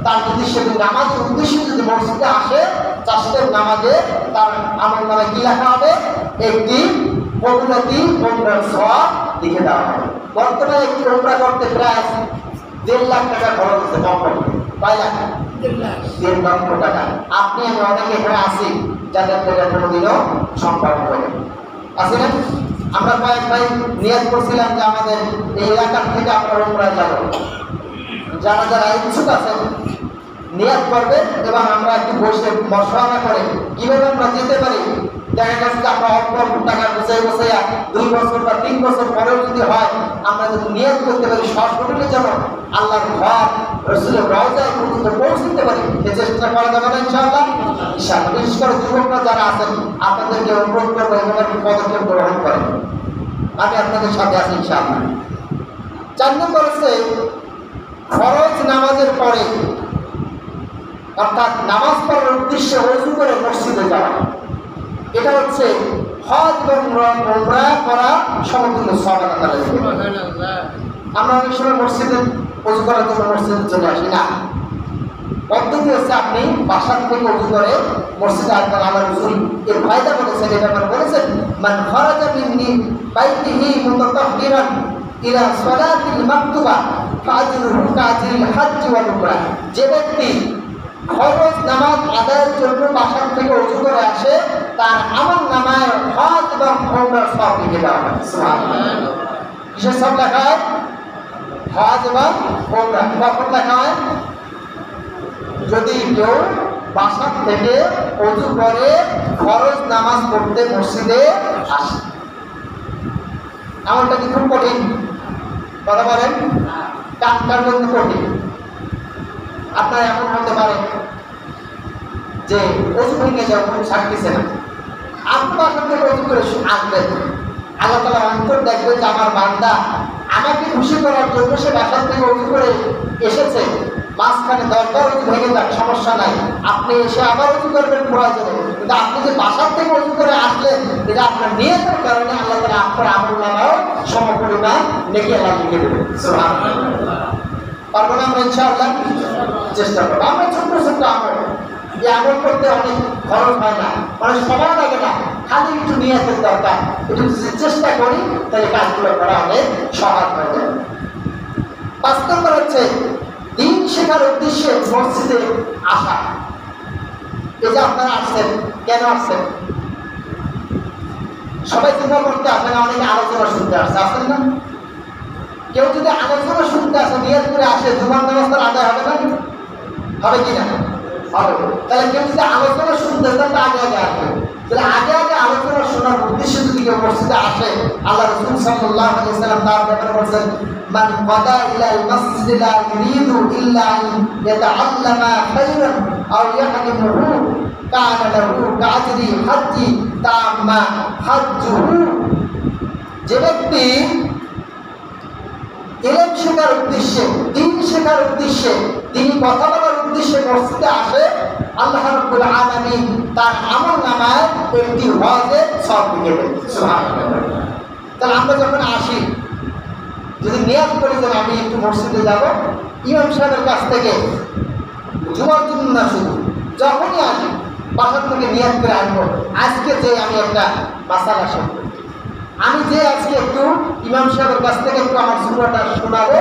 তার যদি সেদিন নামাজের উদ্দেশ্যে যদি মসজিদে আসে, চাষের নামাজে তার আমল নামে কি লেখা হবে, একটি পরিণতি উমরার সওয়াব লিখে দেওয়া হবে। বর্তমানে একটি উমরা করতে প্রায় 1.5 লাখ টাকা খরচ হচ্ছে, কম করে 5 লাখ 1.5 লক্ষ টাকা। আপনি আমি অনেকে এখানে আসি যাদের টাকা কোনোদিনও সম্ভব হবে আছে না। আমরা কয়েক ভাই নিয়ত করছিলাম যে আমাদের এই এলাকার থেকে আমরা উমরায় যাব। যারা যারা ইচ্ছুক আছেন নিয়ত করবে এবং আমরা একটু বসে মশলা করে কিভাবে আমরা যেতে পারি। দেখা যাচ্ছে যে আমরা অল্প অল্প টাকা বসে 2 বছর বা 3 বছর পরেও যদি হয়, আমরা যদি নিয়ত করতে পারি সশরীরে যেন আল্লাহর ঘর রাসূলের রওজায় পর্যন্ত পৌঁছতে পারি, এই চেষ্টা করা যাবে না ইনশাআল্লাহ। ইনশাআল্লাহ বিশেষ করে যুবকরা যারা আছেন আপনাদেরকে অনুরোধ করবো এভাবে পদক্ষেপ গ্রহণ করেন, আমি আপনাদের সাথে আছি ইনশাআল্লাহ। 4 নম্বর হচ্ছে ফরজ নামাজের পরে, অর্থাৎ নামাজ পড়ার উদ্দেশ্যে ওযু করে মসজিদে যাওয়া। এটা হচ্ছে হজ এবং উমরা করা সমতুল্য সওয়াব আল্লাহ তাআলা। আমরা অনেক সময় মসজিদে ওযু করার জন্য মসজিদে চলে আসি না। পদ্ধতি হচ্ছে আপনি বাসা থেকে ওযু করে মসজিদে আসবেন। আল্লাহ রাসূল এর ফায়দা বলেছেন, এটা মানে বলেছেন, মান খারাজা মিন বাইতিহি মুতাতাহহিরান ইলা সালাতিল মাকতুবা ফাজরুহু কাজিল হজ ওয়াল উমরা। যে ব্যক্তি ফরজ নামাজ আদায়ের জন্য বাসা থেকে ওযু করে আসে, তার আমল নামায় হজ এবং উমরার সওয়াব লিখে দেওয়া হয়। সুবহানাল্লাহ। কিসের সওয়াব লেখা হয়? হজ এবং উমরা। কখন লেখা হয়? যদি কেউ বাসা থেকে ওযু করে ফরজ নামাজ পড়তে মসজিদে আসে। আমলটা কি খুব কঠিন? কথা বলেন, কাজটার মধ্যে কঠিন। আপনার এমন হতে পারে যে ওযু ভেঙে যাওয়া ছাড়তেছে না, আপনি বাসা থেকে ওযু করে আসবেন, আল্লাহ তাআলা অন্তর দেখবে যে আমার বান্দা আমাকে খুশি করার জন্য সে বাসা থেকে ওযু করে এসেছে। মাঝখানে 10 বার ওযু ভেঙে যাক, সমস্যা নাই, আপনি এসে আবার ওযু করবেন প্রয়োজনে। কিন্তু আপনি যে বাসা থেকে ওযু করে আসলেন, এটা আপনার নিয়তের কারণে আল্লাহ তাআলা আপনার আমলনামাও সমপরিমাণ নেকি আল্লাহ লিখে দেবেন। সুবহানাল্লাহ। পারবো না আমরা ইনশাআল্লাহ? চেষ্টা করবো। আমরা ছোট্ট ছোট্ট আমল, এই আমল করতে অনেক খরচ হয় না, অনেক সময় লাগে না, খালি একটু নিয়তের দরকার। একটু যদি চেষ্টা করি তাহলে কাজগুলো করা অনেক সহজ হয়ে যায়। 5 নম্বর হচ্ছে দিন শেখার উদ্দেশ্যে মসজিদে আসা। এই যে আপনারা আসছেন, কেন আসছেন? সবাই চিন্তা করতে আসে না, অনেকে আলোচনা শুনতে আসছে, আসেন না? কেউ যদি আলোচনা শুনতে আসে, নিয়ত করে আসে, জুমার নামাজ তার আদায় হবে না? হবে কি না? হবে। তাহলে কেউ যদি আলোচনা শুনতে চান তা আগে আগে আসবে। তাহলে আগে আগে আলোচনা শোনার উদ্দেশ্যে যদি কেউ মসজিদে আসে, আল্লাহ রাসূল সাল্লাল্লাহু আলাইহি ওয়াসাল্লাম তার ব্যাপারে বলেছেন, মান কাদা ইলাল মাসজিদ লা ইউরিদু ইল্লা আন ইয়াতাআল্লামা খায়রান আও ইয়াহদিমুহু কানা লাহু কাজরি হাজ্জি তাম্মা হাজ্জুহু। যে ব্যক্তি ইলম শেখার উদ্দেশ্যে, দ্বীন শেখার উদ্দেশ্যে, দ্বীনি কথা বলার উদ্দেশ্যে মসজিদে আসে, আল্লাহ রাব্বুল আলামিন তার আমলনামায় একটি হজের সওয়াব লিখে দেন। সুবহানাল্লাহ। তাহলে আমরা যখন আসি, যদি নিয়ত করি যে আমি একটু মসজিদে যাব, ইমাম সাহেবের কাছ থেকে জুমার জন্য না, শুধু যখনই আসি বাসা থেকে নিয়ত করে আসবো, আজকে যে আমি একটা মাসালা শিখব, আমি যে আজকে একটু ইমাম সাহেবের কাছ থেকে একটু আমার সুরাটা শোনাবো,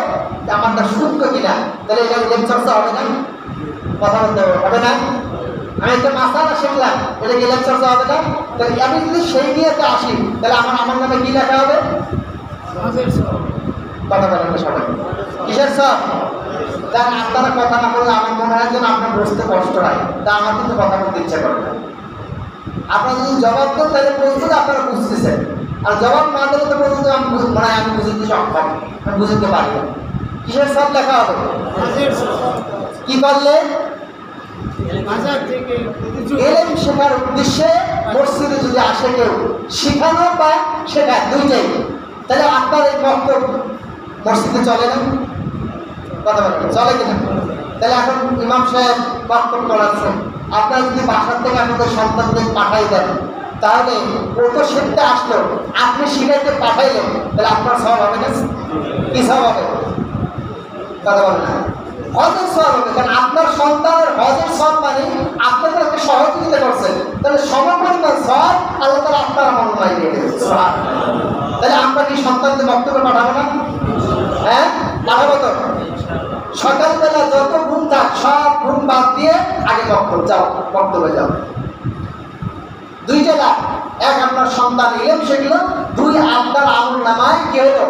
আমারটা শুনতো কিনা, তাহলে এটা লেকচারটা হবে না? কথা বলতে হবে না? আমি একটা মাসালা শিখলাম, এটা কি লেকচারটা হবে না? তাহলে আমি যদি সেই নিয়েতে আসি, তাহলে আমার নামে কি লেখা হবে? কথা বলেন না সবাই, কিসের সব? তাই আপনারা কথা না বললে আমার মনে হয় যেন আপনার বুঝতে কষ্ট হয়, তা আমার কিন্তু কথা বলতে ইচ্ছা করে না। আপনারা যদি জবাব দেন তাহলে বলতে আপনারা বুঝতেছেন, আর জবাব না দিলে তো বলতে আমি বুঝতে সক্ষম, আমি বুঝতে পারি না। কিসের সব লেখা হবে? কি করলে? ইলম শেখার উদ্দেশ্যে মসজিদে যদি আসে কেউ, শিখানো বা শেখা দুইটাই। তাহলে আপনার এই বক্তব্য মসজিদে চলে না? কথা বলেন, চলে কিনা? তাহলে এখন ইমাম সাহেব বক্তব্য করাচ্ছেন, আপনারা যদি বাসার থেকে আপনাদের সন্তানদের পাঠাই দেন, তাহলে ও তো শিখতে আসলো, আপনি শিখাইতে পাঠাইলেন, তাহলে আপনার সব হবে না? কি সব হবে? কথা বলেন না, হজের সব হবে। কারণ আপনার সন্তানের হজের সব মানে আপনাদের একটা সহযোগিতা করছেন, তাহলে সমপরিমাণ সব আল্লাহ তাআলা আপনার আমলনামায় দিয়ে দেবেন। তাহলে আমরা কি সন্তানদের বক্তব্য পাঠাবো না? হ্যাঁ, পাঠাবো তো। সকালবেলা যত ঘুম থাক সব ঘুম বাদ দিয়ে আগে বক্তব্যে যাও। দুইটা লাভ, এক আপনার সন্তান ইলম শিখলো, দুই আপনার আমলনামায় কি হলো?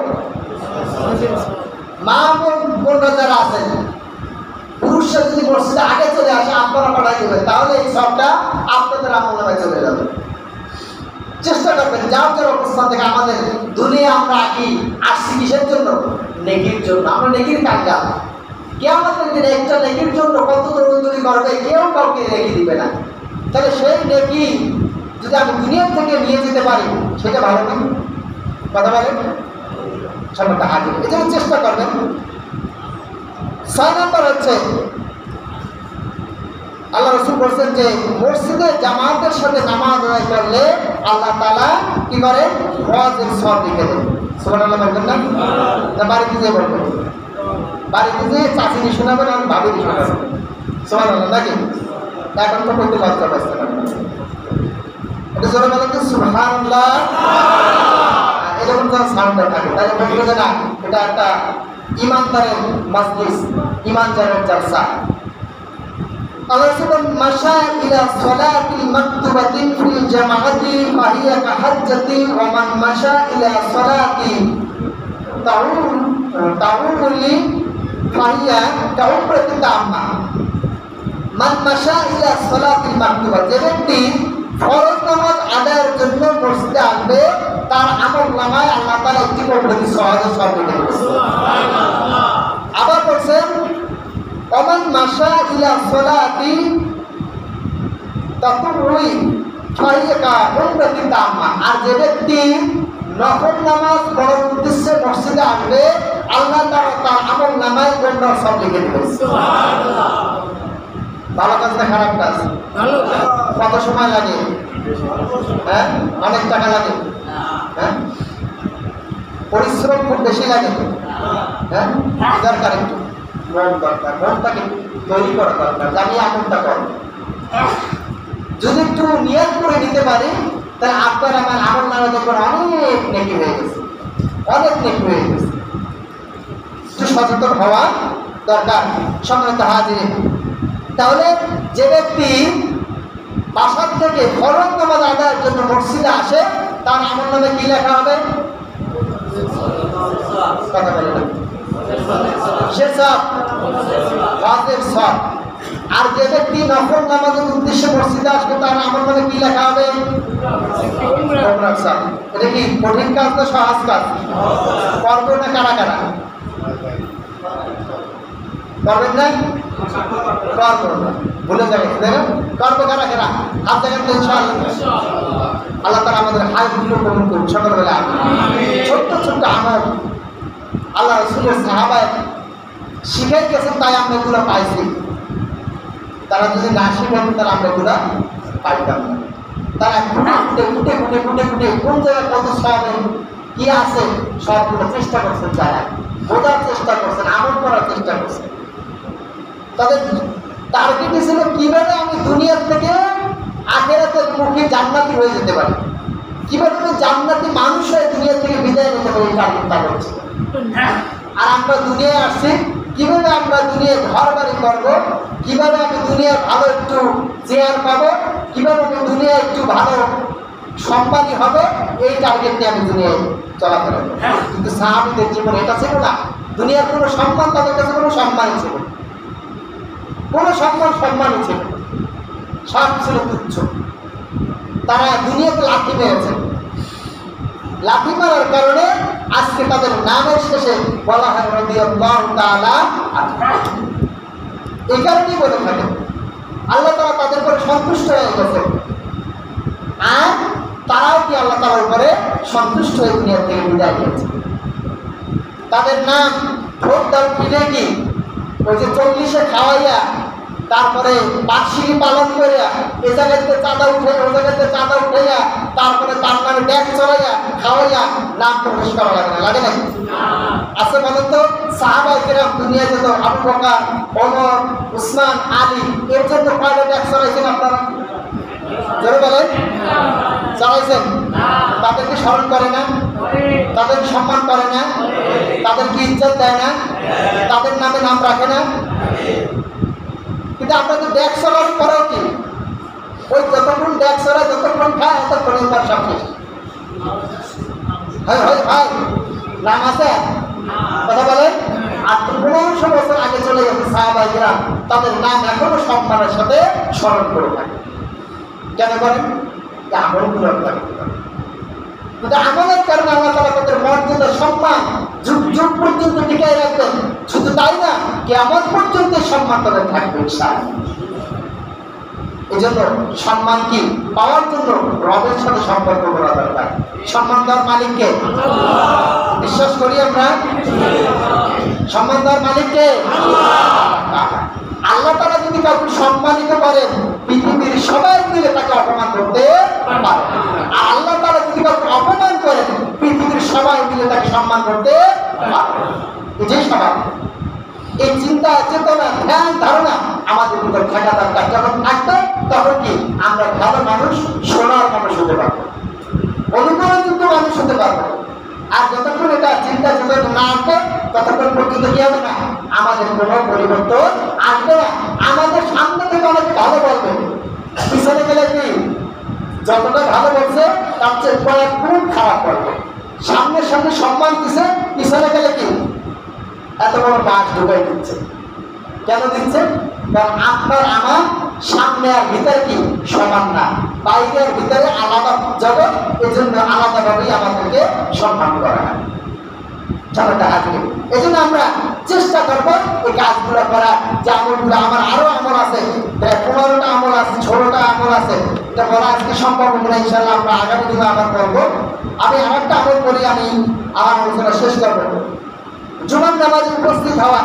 মা বোনরা যারা আছেন, পুরুষরা যদি মসজিদে আগে চলে আসে আপনারা পাঠাই দেবেন, তাহলে এই সবটা আপনাদের আমলনামায় চলে যাবে। চেষ্টা করবেন যার যার অবস্থান থেকে। আমাদের দুনিয়া আমরা আসছি কিসের জন্য? নেকির জন্য। আমরা নেকির কাঙ্গাল। কিয়ামতের দিনে একটা নেকির জন্য কত দৌড়াদৌড়ি করবে, কেউ কাউকে নেকি দিবে না। তাহলে সেই নেকি যদি আমি দুনিয়া থেকে নিয়ে যেতে পারি, সেটা ভালো না? কথা বলেন, সময়টা আগে এই জন্য চেষ্টা করবেন। 6 নম্বর হচ্ছে আল্লাহ রাসূল বলেছেন যে মসজিদে জামাতের সাথে নামাজ আদায় করলে আল্লাহ তাআলা কি করে? হজের সওয়াব লিখে দেন। সুবহানাল্লাহ বলবেন না? বাড়িতে যেয়ে বলবেন, বাড়িতে যেয়ে চাচিনি শোনাবেন আর ভাবিনি শোনাবেন। সুবহানাল্লাহ নাকি? এখন তো করতে লজ্জা পাচ্ছে না। এটা জোরে বলেন তো সুবহানাল্লাহ। এরকম যখন সাউন্ডটা থাকে তাহলে বলতে যে না, এটা একটা ইমানদারের মজলিস, ইমানদারের জলসা। আল্লাহ সুবহান মাশা ইলা সালাতিল মাকতুবাতিন ফিল জামাআতি ফাহিয়া কাহাজ্জাতি ওয়া মান মাশা ইলা সালাতি তাউলি ফাহিয়া কাউফরাতি তাম্মা। মান মাশা ইলা সালাতিল মাকতুবা, যে ব্যক্তি ফরজ নামাজ আদায়ের জন্য মসজিদে আসবে, তার আমলনামায় আল্লাহ তাআলা একটি পদ্ধতি সহজে সব লিখে দেবেন। সুবহানাল্লাহ। আবার বলছেন ওমান মাশা ইলা সালাতি তাতুরুই ফাইয়াকা উমরাতি তাম্মা, আর যে ব্যক্তি নফল নামাজ পড়ার উদ্দেশ্যে মসজিদে আসবে, আল্লাহ তাআলা তার আমলনামায় উমরার সব লিখে দেবেন। সুবহানাল্লাহ। ভালো কাজ না খারাপ কাজ? ভালো কাজ। কত সময় লাগে? হ্যাঁ, অনেক টাকা লাগে। হ্যাঁ, পরিশ্রম খুব বেশি লাগে। হ্যাঁ, দরকার একটু মন দরকার, মনটাকে তৈরি করা দরকার, জানি আমলটা করো। যদি একটু নিয়ত করে নিতে পারি, তাহলে আপনার আমার আমলনামা দেখবেন অনেক নেকি হয়ে গেছে, অনেক নেকি হয়ে গেছে। একটু সচেতন হওয়া দরকার। সম্মানিত হাজির, তাহলে যে ব্যক্তি বাসার থেকে ফরজ নামাজ আদায়ের জন্য মসজিদে আসে, তার আমলনামায় কি লেখা হবে? কথা বলে না, সে সব ওয়াজিব সব। আর যে ব্যক্তি নফল নামাজের উদ্দেশ্যে মসজিদে আসবে, তার আমলনামায় কি লেখা হবে? উমরাহ সব। এটা কি কঠিন কাজ না সহজ কাজ? করবো না কারা কারা? করবেন না? করবো না, ভুলে যাবে। করবো কারা কারা? হাত দেখেন তো ইনশাআল্লাহ। আল্লাহ তাআলা আমাদের হায়াতগুলো কবুল করুন সকলবেলা। ছোট্ট ছোট্ট আমল আল্লাহ রাসূলের সাহাবায়ে শিখাই গেছেন, তাই আমরা এগুলো পাইছি। তারা যদি না শিখেন, তাহলে আমরা এগুলো পাইতাম না। তারা ফুটে কোন জায়গায় কত সব কি আছে সবগুলো চেষ্টা করছেন, যারা বোঝার চেষ্টা করছেন, আমল করার চেষ্টা করছেন। তাদের টার্গেট ছিল কিভাবে আমি দুনিয়ার থেকে আখিরাতের মুখে জান্নাতি হয়ে যেতে পারি, কিভাবে আমি জান্নাতি মানুষ হয়ে দুনিয়া থেকে বিদায় নিতে পারি, এই টার্গেটটা করছে। আর আমরা দুনিয়ায় আসছি কিভাবে আমরা দুনিয়ায় ঘর বাড়ি করবো, কিভাবে আমি দুনিয়ায় ভালো একটু চেয়ার পাবো, কিভাবে আমি দুনিয়ায় একটু ভালো সম্মানী হবে, এই টার্গেট নিয়ে আমি দুনিয়ায় চলাফেরা করবো। কিন্তু সাহাবীদের জীবনে এটা ছিল না। দুনিয়ার কোনো সম্মান তাদের কাছে কোনো সম্মানই ছিল, কোনো সম্মানই ছিল, সব ছিল তুচ্ছ। তারা দুনিয়াতে লাথি মেরেছে, লাথি মারার কারণে আজকে তাদের নামের শেষে বলা হয় রাদিয়াল্লাহু তাআলা আনহু। এই কারণেই বলে থাকে আল্লাহ তাআলা তাদের উপর সন্তুষ্ট হয়ে গেছে। আর তারাও কি আল্লাহ তাআলার উপরে সন্তুষ্ট হয়ে দুনিয়া থেকে বিদায় নিয়েছে। তাদের নাম ভোট দাও কিনে কি ওই যে 40-এ খাওয়াইয়া তারপরে বার্ষিকী পালন করিয়া এ জায়গাতে চাঁদা উঠে ও জায়গাতে চাঁদা উঠাইয়া তারপরে তার নামে ব্যাগ চড়াইয়া খাওয়াইয়া নাম প্রকাশ করা লাগে না, লাগে নাকি? আছে বলেন তো, সাহাবায়ে কেরাম দুনিয়া যেত আবু বকর, ওমর, উসমান, আলী এর জন্য কয়টা ব্যাগ চড়াইছেন আপনারা? জোরে বলেন, চড়াইছেন? তাদেরকে স্মরণ করে না? তাদেরকে সম্মান করে না? তাদেরকে ইজ্জত দেয় না? তাদের নামে নাম রাখে না? কিন্তু আপনাদের ব্যাগ চড়ার পরেও কি ওই যতক্ষণ ব্যাগ চড়ায় যতক্ষণ খায় ততক্ষণ তার সব শেষ। হয় নাম আছে, কথা বলেন। আর 1500 বছর আগে চলে গেছে সাহাবায়ে কেরাম, তাদের নাম এখনো সম্মানের সাথে স্মরণ করে থাকে। কেন করেন? আমলগুলো কিন্তু আমলের কারণে আল্লাহ তাআলা তাদের মর্যাদা সম্মান যুগ যুগ পর্যন্ত টিকায় রাখবেন। শুধু তাই না, কিয়ামত পর্যন্ত সম্মান তাদের থাকবে ইনশাআল্লাহ। এই জন্য সম্মান কি পাওয়ার জন্য রবের সাথে সম্পর্ক করা দরকার। সম্মান দেওয়ার মালিককে বিশ্বাস করি আমরা। সম্মান দেওয়ার মালিককে আল্লাহ তাআলা যদি কাউকে সম্মানিত করেন পৃথিবীর সবাই মিলে তাকে অপমান করতে পারে। আর আল্লাহ তাআলা যদি কাউকে অপমান করেন পৃথিবীর সবাই মিলে তাকে সম্মান করতে পারে। এই যে স্বভাব, এই চিন্তা চেতনা ধ্যান ধারণা আমাদের ভিতর থাকা দরকার। যখন থাকবে তখন কি আমরা ভালো মানুষ, সোনার মানুষ হতে পারবো, অনুকরণযোগ্য মানুষ হতে পারবো। আর যতক্ষণ এটা চিন্তা চেতনা না আসবে ততক্ষণ পর্যন্ত কি হবে না, আমাদের কোনো পরিবর্তন আসবে না। আমাদের সামনে থেকে অনেক ভালো বলবে, পিছনে গেলে কি যতটা ভালো বলছে তার চেয়ে কয়েক গুণ খারাপ করবে। সামনের সামনে সম্মান দিচ্ছে, পিছনে গেলে কি এত বড় বাস ঢুকাই দিচ্ছে। কেন দিচ্ছে? কারণ আপনার আমার সামনে আর ভিতরে কি সমান না, বাইরে আর ভিতরে আলাদা জগৎ। এই জন্য আলাদাভাবেই আমাদেরকে সম্মান করা হয়। এই জন্য আমরা চেষ্টা করবো এই কাজগুলো করা। যে আমলগুলো আমার আরো আমল আছে, 15টা আমল আছে, 16টা আমল আছে, এটা বলা আজকে সম্ভব না। ইনশাআল্লাহ আমরা আগামী দিনে আবার করবো। আমি আরেকটা আমল করি, আমি আমার আলোচনা শেষ করবো। জুমার নামাজে উপস্থিত হওয়া।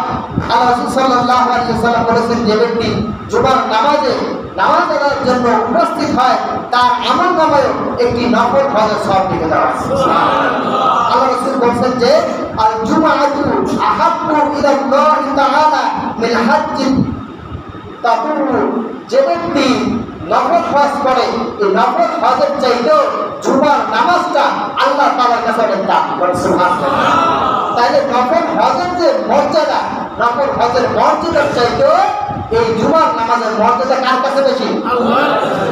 আল্লাহ রাসূল সাল্লাল্লাহু আলাইহি ওয়াসাল্লাম বলেছেন, যে ব্যক্তি জুমার নামাজে নামাজ আদায়ের জন্য উপস্থিত হয় তার আমল নামায়ও একটি নফল হজের সওয়াব লিখে দেওয়া হয়। সুবহানাল্লাহ। আল্লাহ রাসূল বলেছেন যে আল জুমআতু আহাব্বু ইলাল্লাহি তাআলা মিন হাজ্জিন তাতুরু। যে ব্যক্তি নফল হজ করে এই নফল হজের চাইতেও জুমার নামাজটা আল্লাহ তাআলার কাছে অনেক দাম। সুবহানাল্লাহ। তাহলে নফল হজের যে মর্যাদা, নফল হজের মর্যাদার চাইতেও এই জুমার নামাজের মর্যাদা কার কাছে বেশি?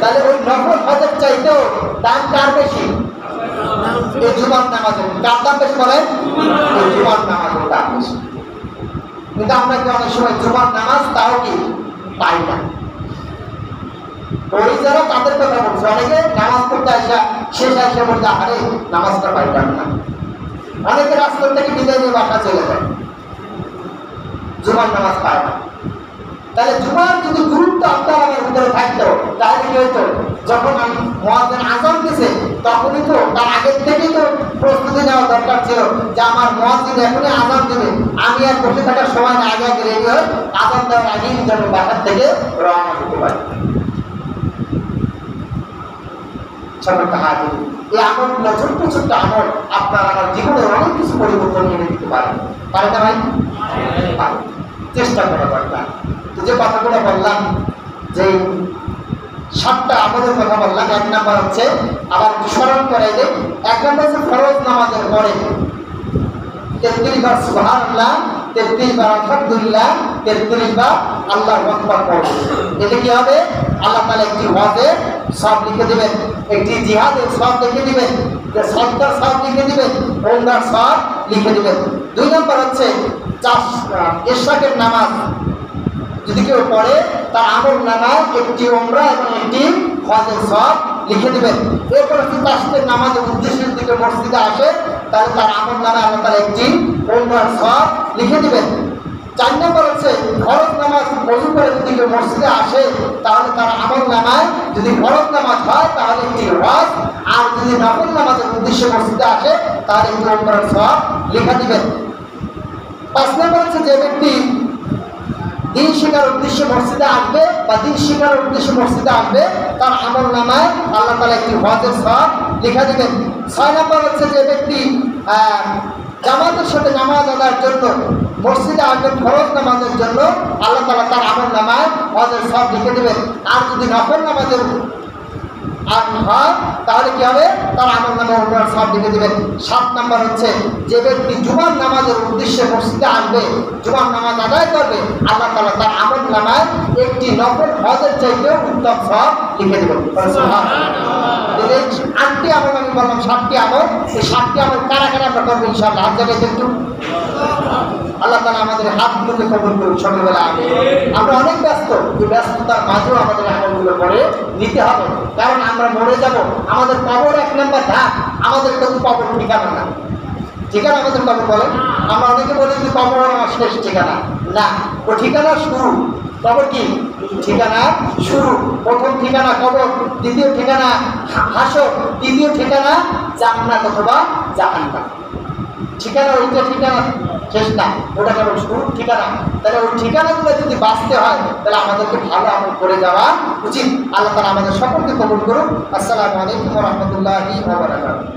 তাহলে ওই নফল হজের চাইতেও দাম কার বেশি? এই জুমার নামাজের। কার দাম বেশি বলেন? এই জুমার নামাজের দাম বেশি। কিন্তু আমরা কি অনেক সময় জুমার নামাজ তাও কি পাই না। ওই যারা তাদের কথা বলছে, অনেকে নামাজ পড়তে আসা শেষ আসে বলতে আরে নামাজটা পাইতাম না। অনেকে রাস্তা থেকে বিদায় নিয়ে বাসা চলে যায়, জুমার নামাজ পায় না। তাহলে জুমার যদি গুরুত্ব আপনার আমার ভিতরে থাকতো তাহলে কি হইতো, যখন মুয়াজ্জিন আযান দিছে তখনই তো তার আগের থেকেই তো প্রস্তুতি নেওয়া দরকার ছিল যে আমার মুয়াজ্জিন এখনই আযান দিবে, আমি আর বসে থাকার সময় না, আগে আগে রেডি হয়ে আযান দেওয়ার আগেই যেন বাসার থেকে রওনা হতে পারি। এই আমলগুলো ছোট্ট ছোট্ট আমল আপনার আমার জীবনে অনেক কিছু পরিবর্তন এনে দিতে পারে। পারে না ভাই? পারে। চেষ্টা করা দরকার। তো যে কথাগুলো বললাম, যে 7টা আমলের কথা বললাম, 1 নাম্বার হচ্ছে, আবার স্মরণ করে যে 1 নাম্বার হচ্ছে ফরজ নামাজের পরে 33 বার সুবহানাল্লাহ, 33 বার আলহামদুলিল্লাহ, 33 বার আল্লাহু আকবার পড়বে। এতে কি হবে? আল্লাহ তাআলা একটি হজের সওয়াব লিখে দিবেন, একটি জিহাদের সওয়াব লিখে দিবেন, সদকার সওয়াব লিখে দিবেন, ওমরার সওয়াব লিখে দিবেন। 2 নাম্বার হচ্ছে ইশরাকের নামাজ যদি কেউ পড়ে তার আমল নামায় একটি ওমরা এবং একটি হজের সওয়াব লিখে দিবেন। এরপর যদি তাসবিহের নামাজের উদ্দেশ্যের দিকে মসজিদে আসে তাহলে তার আমল নামায় আল্লাহ তাআলা একটি ওমরার সওয়াব লিখে দিবেন। 4 নম্বর হচ্ছে ফরজ নামাজ ওযু করে যদি কেউ মসজিদে আসে তাহলে তার আমল নামায় যদি ফরজ নামাজ হয় তাহলে একটি ওয়াজ, আর যদি নফল নামাজের উদ্দেশ্যে মসজিদে আসে তাহলে একটি ওমরার সওয়াব লেখা দিবেন। 5 নম্বর হচ্ছে যে ব্যক্তি দিন শিকার উদ্দেশ্যে মসজিদে আসবে বা দিন শিকার উদ্দেশ্যে মসজিদে আসবে তার আমল নামায় আল্লাহ তাআলা একটি ওয়াজের সওয়াব লেখা দিবেন। 6 নম্বর হচ্ছে যে ব্যক্তি জামাতের সাথে নামাজ আদায়ের জন্য মসজিদে আসবেন ফরজ নামাজের জন্য, আল্লাহ তাআলা তার আমল নামায় ওয়াজের সওয়াব লিখে দেবেন। আর যদি নফল নামাজের হয় তাহলে কি হবে, তার আমল নামায় ওমরার সওয়াব লিখে দেবেন। 7 নম্বর হচ্ছে যে ব্যক্তি জুমার নামাজের উদ্দেশ্যে মসজিদে আসবে, জুমার নামাজ আদায় করবে, আল্লাহ তাআলা তার আমল নামায় একটি নফল হজের চাইতেও উত্তম সওয়াব লিখে দেবেন। সুবহানাল্লাহ। 8টি আমল আমি বললাম, 7টি আমল। এই 7টি আমল কারা কারা আমরা করবো ইনশাআল্লাহ? হাত জায়গায় একটু। আল্লাহ তাআলা আমাদের হাতগুলোকে কবুল করুন সকলবেলা আমিন। আমরা অনেক ব্যস্ত, এই ব্যস্ততার মাঝেও আমাদের আমলগুলো করে নিতে হবে, কারণ আমরা মরে যাব। আমাদের কবর 1 নম্বর ধাপ, আমাদের কিন্তু কবর ঠিকানা না। ঠিকানা আমাদের কবর বলেন, আমরা অনেকে বলি যে কবর আমার শেষ ঠিকানা, না, ও ঠিকানা শুরু। কবর কি ঠিকানা শুরু, প্রথম ঠিকানা কবর, দ্বিতীয় ঠিকানা হাসর, তৃতীয় ঠিকানা জান্নাত অথবা জাহান্নাম। ঠিকানা ওইটা ঠিকানা শেষ না, ওটা কেবল শুরু ঠিকানা। তাহলে ওই ঠিকানাগুলো যদি বাঁচতে হয় তাহলে আমাদেরকে ভালো আমল করে যাওয়া উচিত। আল্লাহ তাআলা আমাদের সকলকে কবুল করুন। আসসালামু আলাইকুম ওয়া রাহমাতুল্লাহি ওয়া বারাকাতুহু।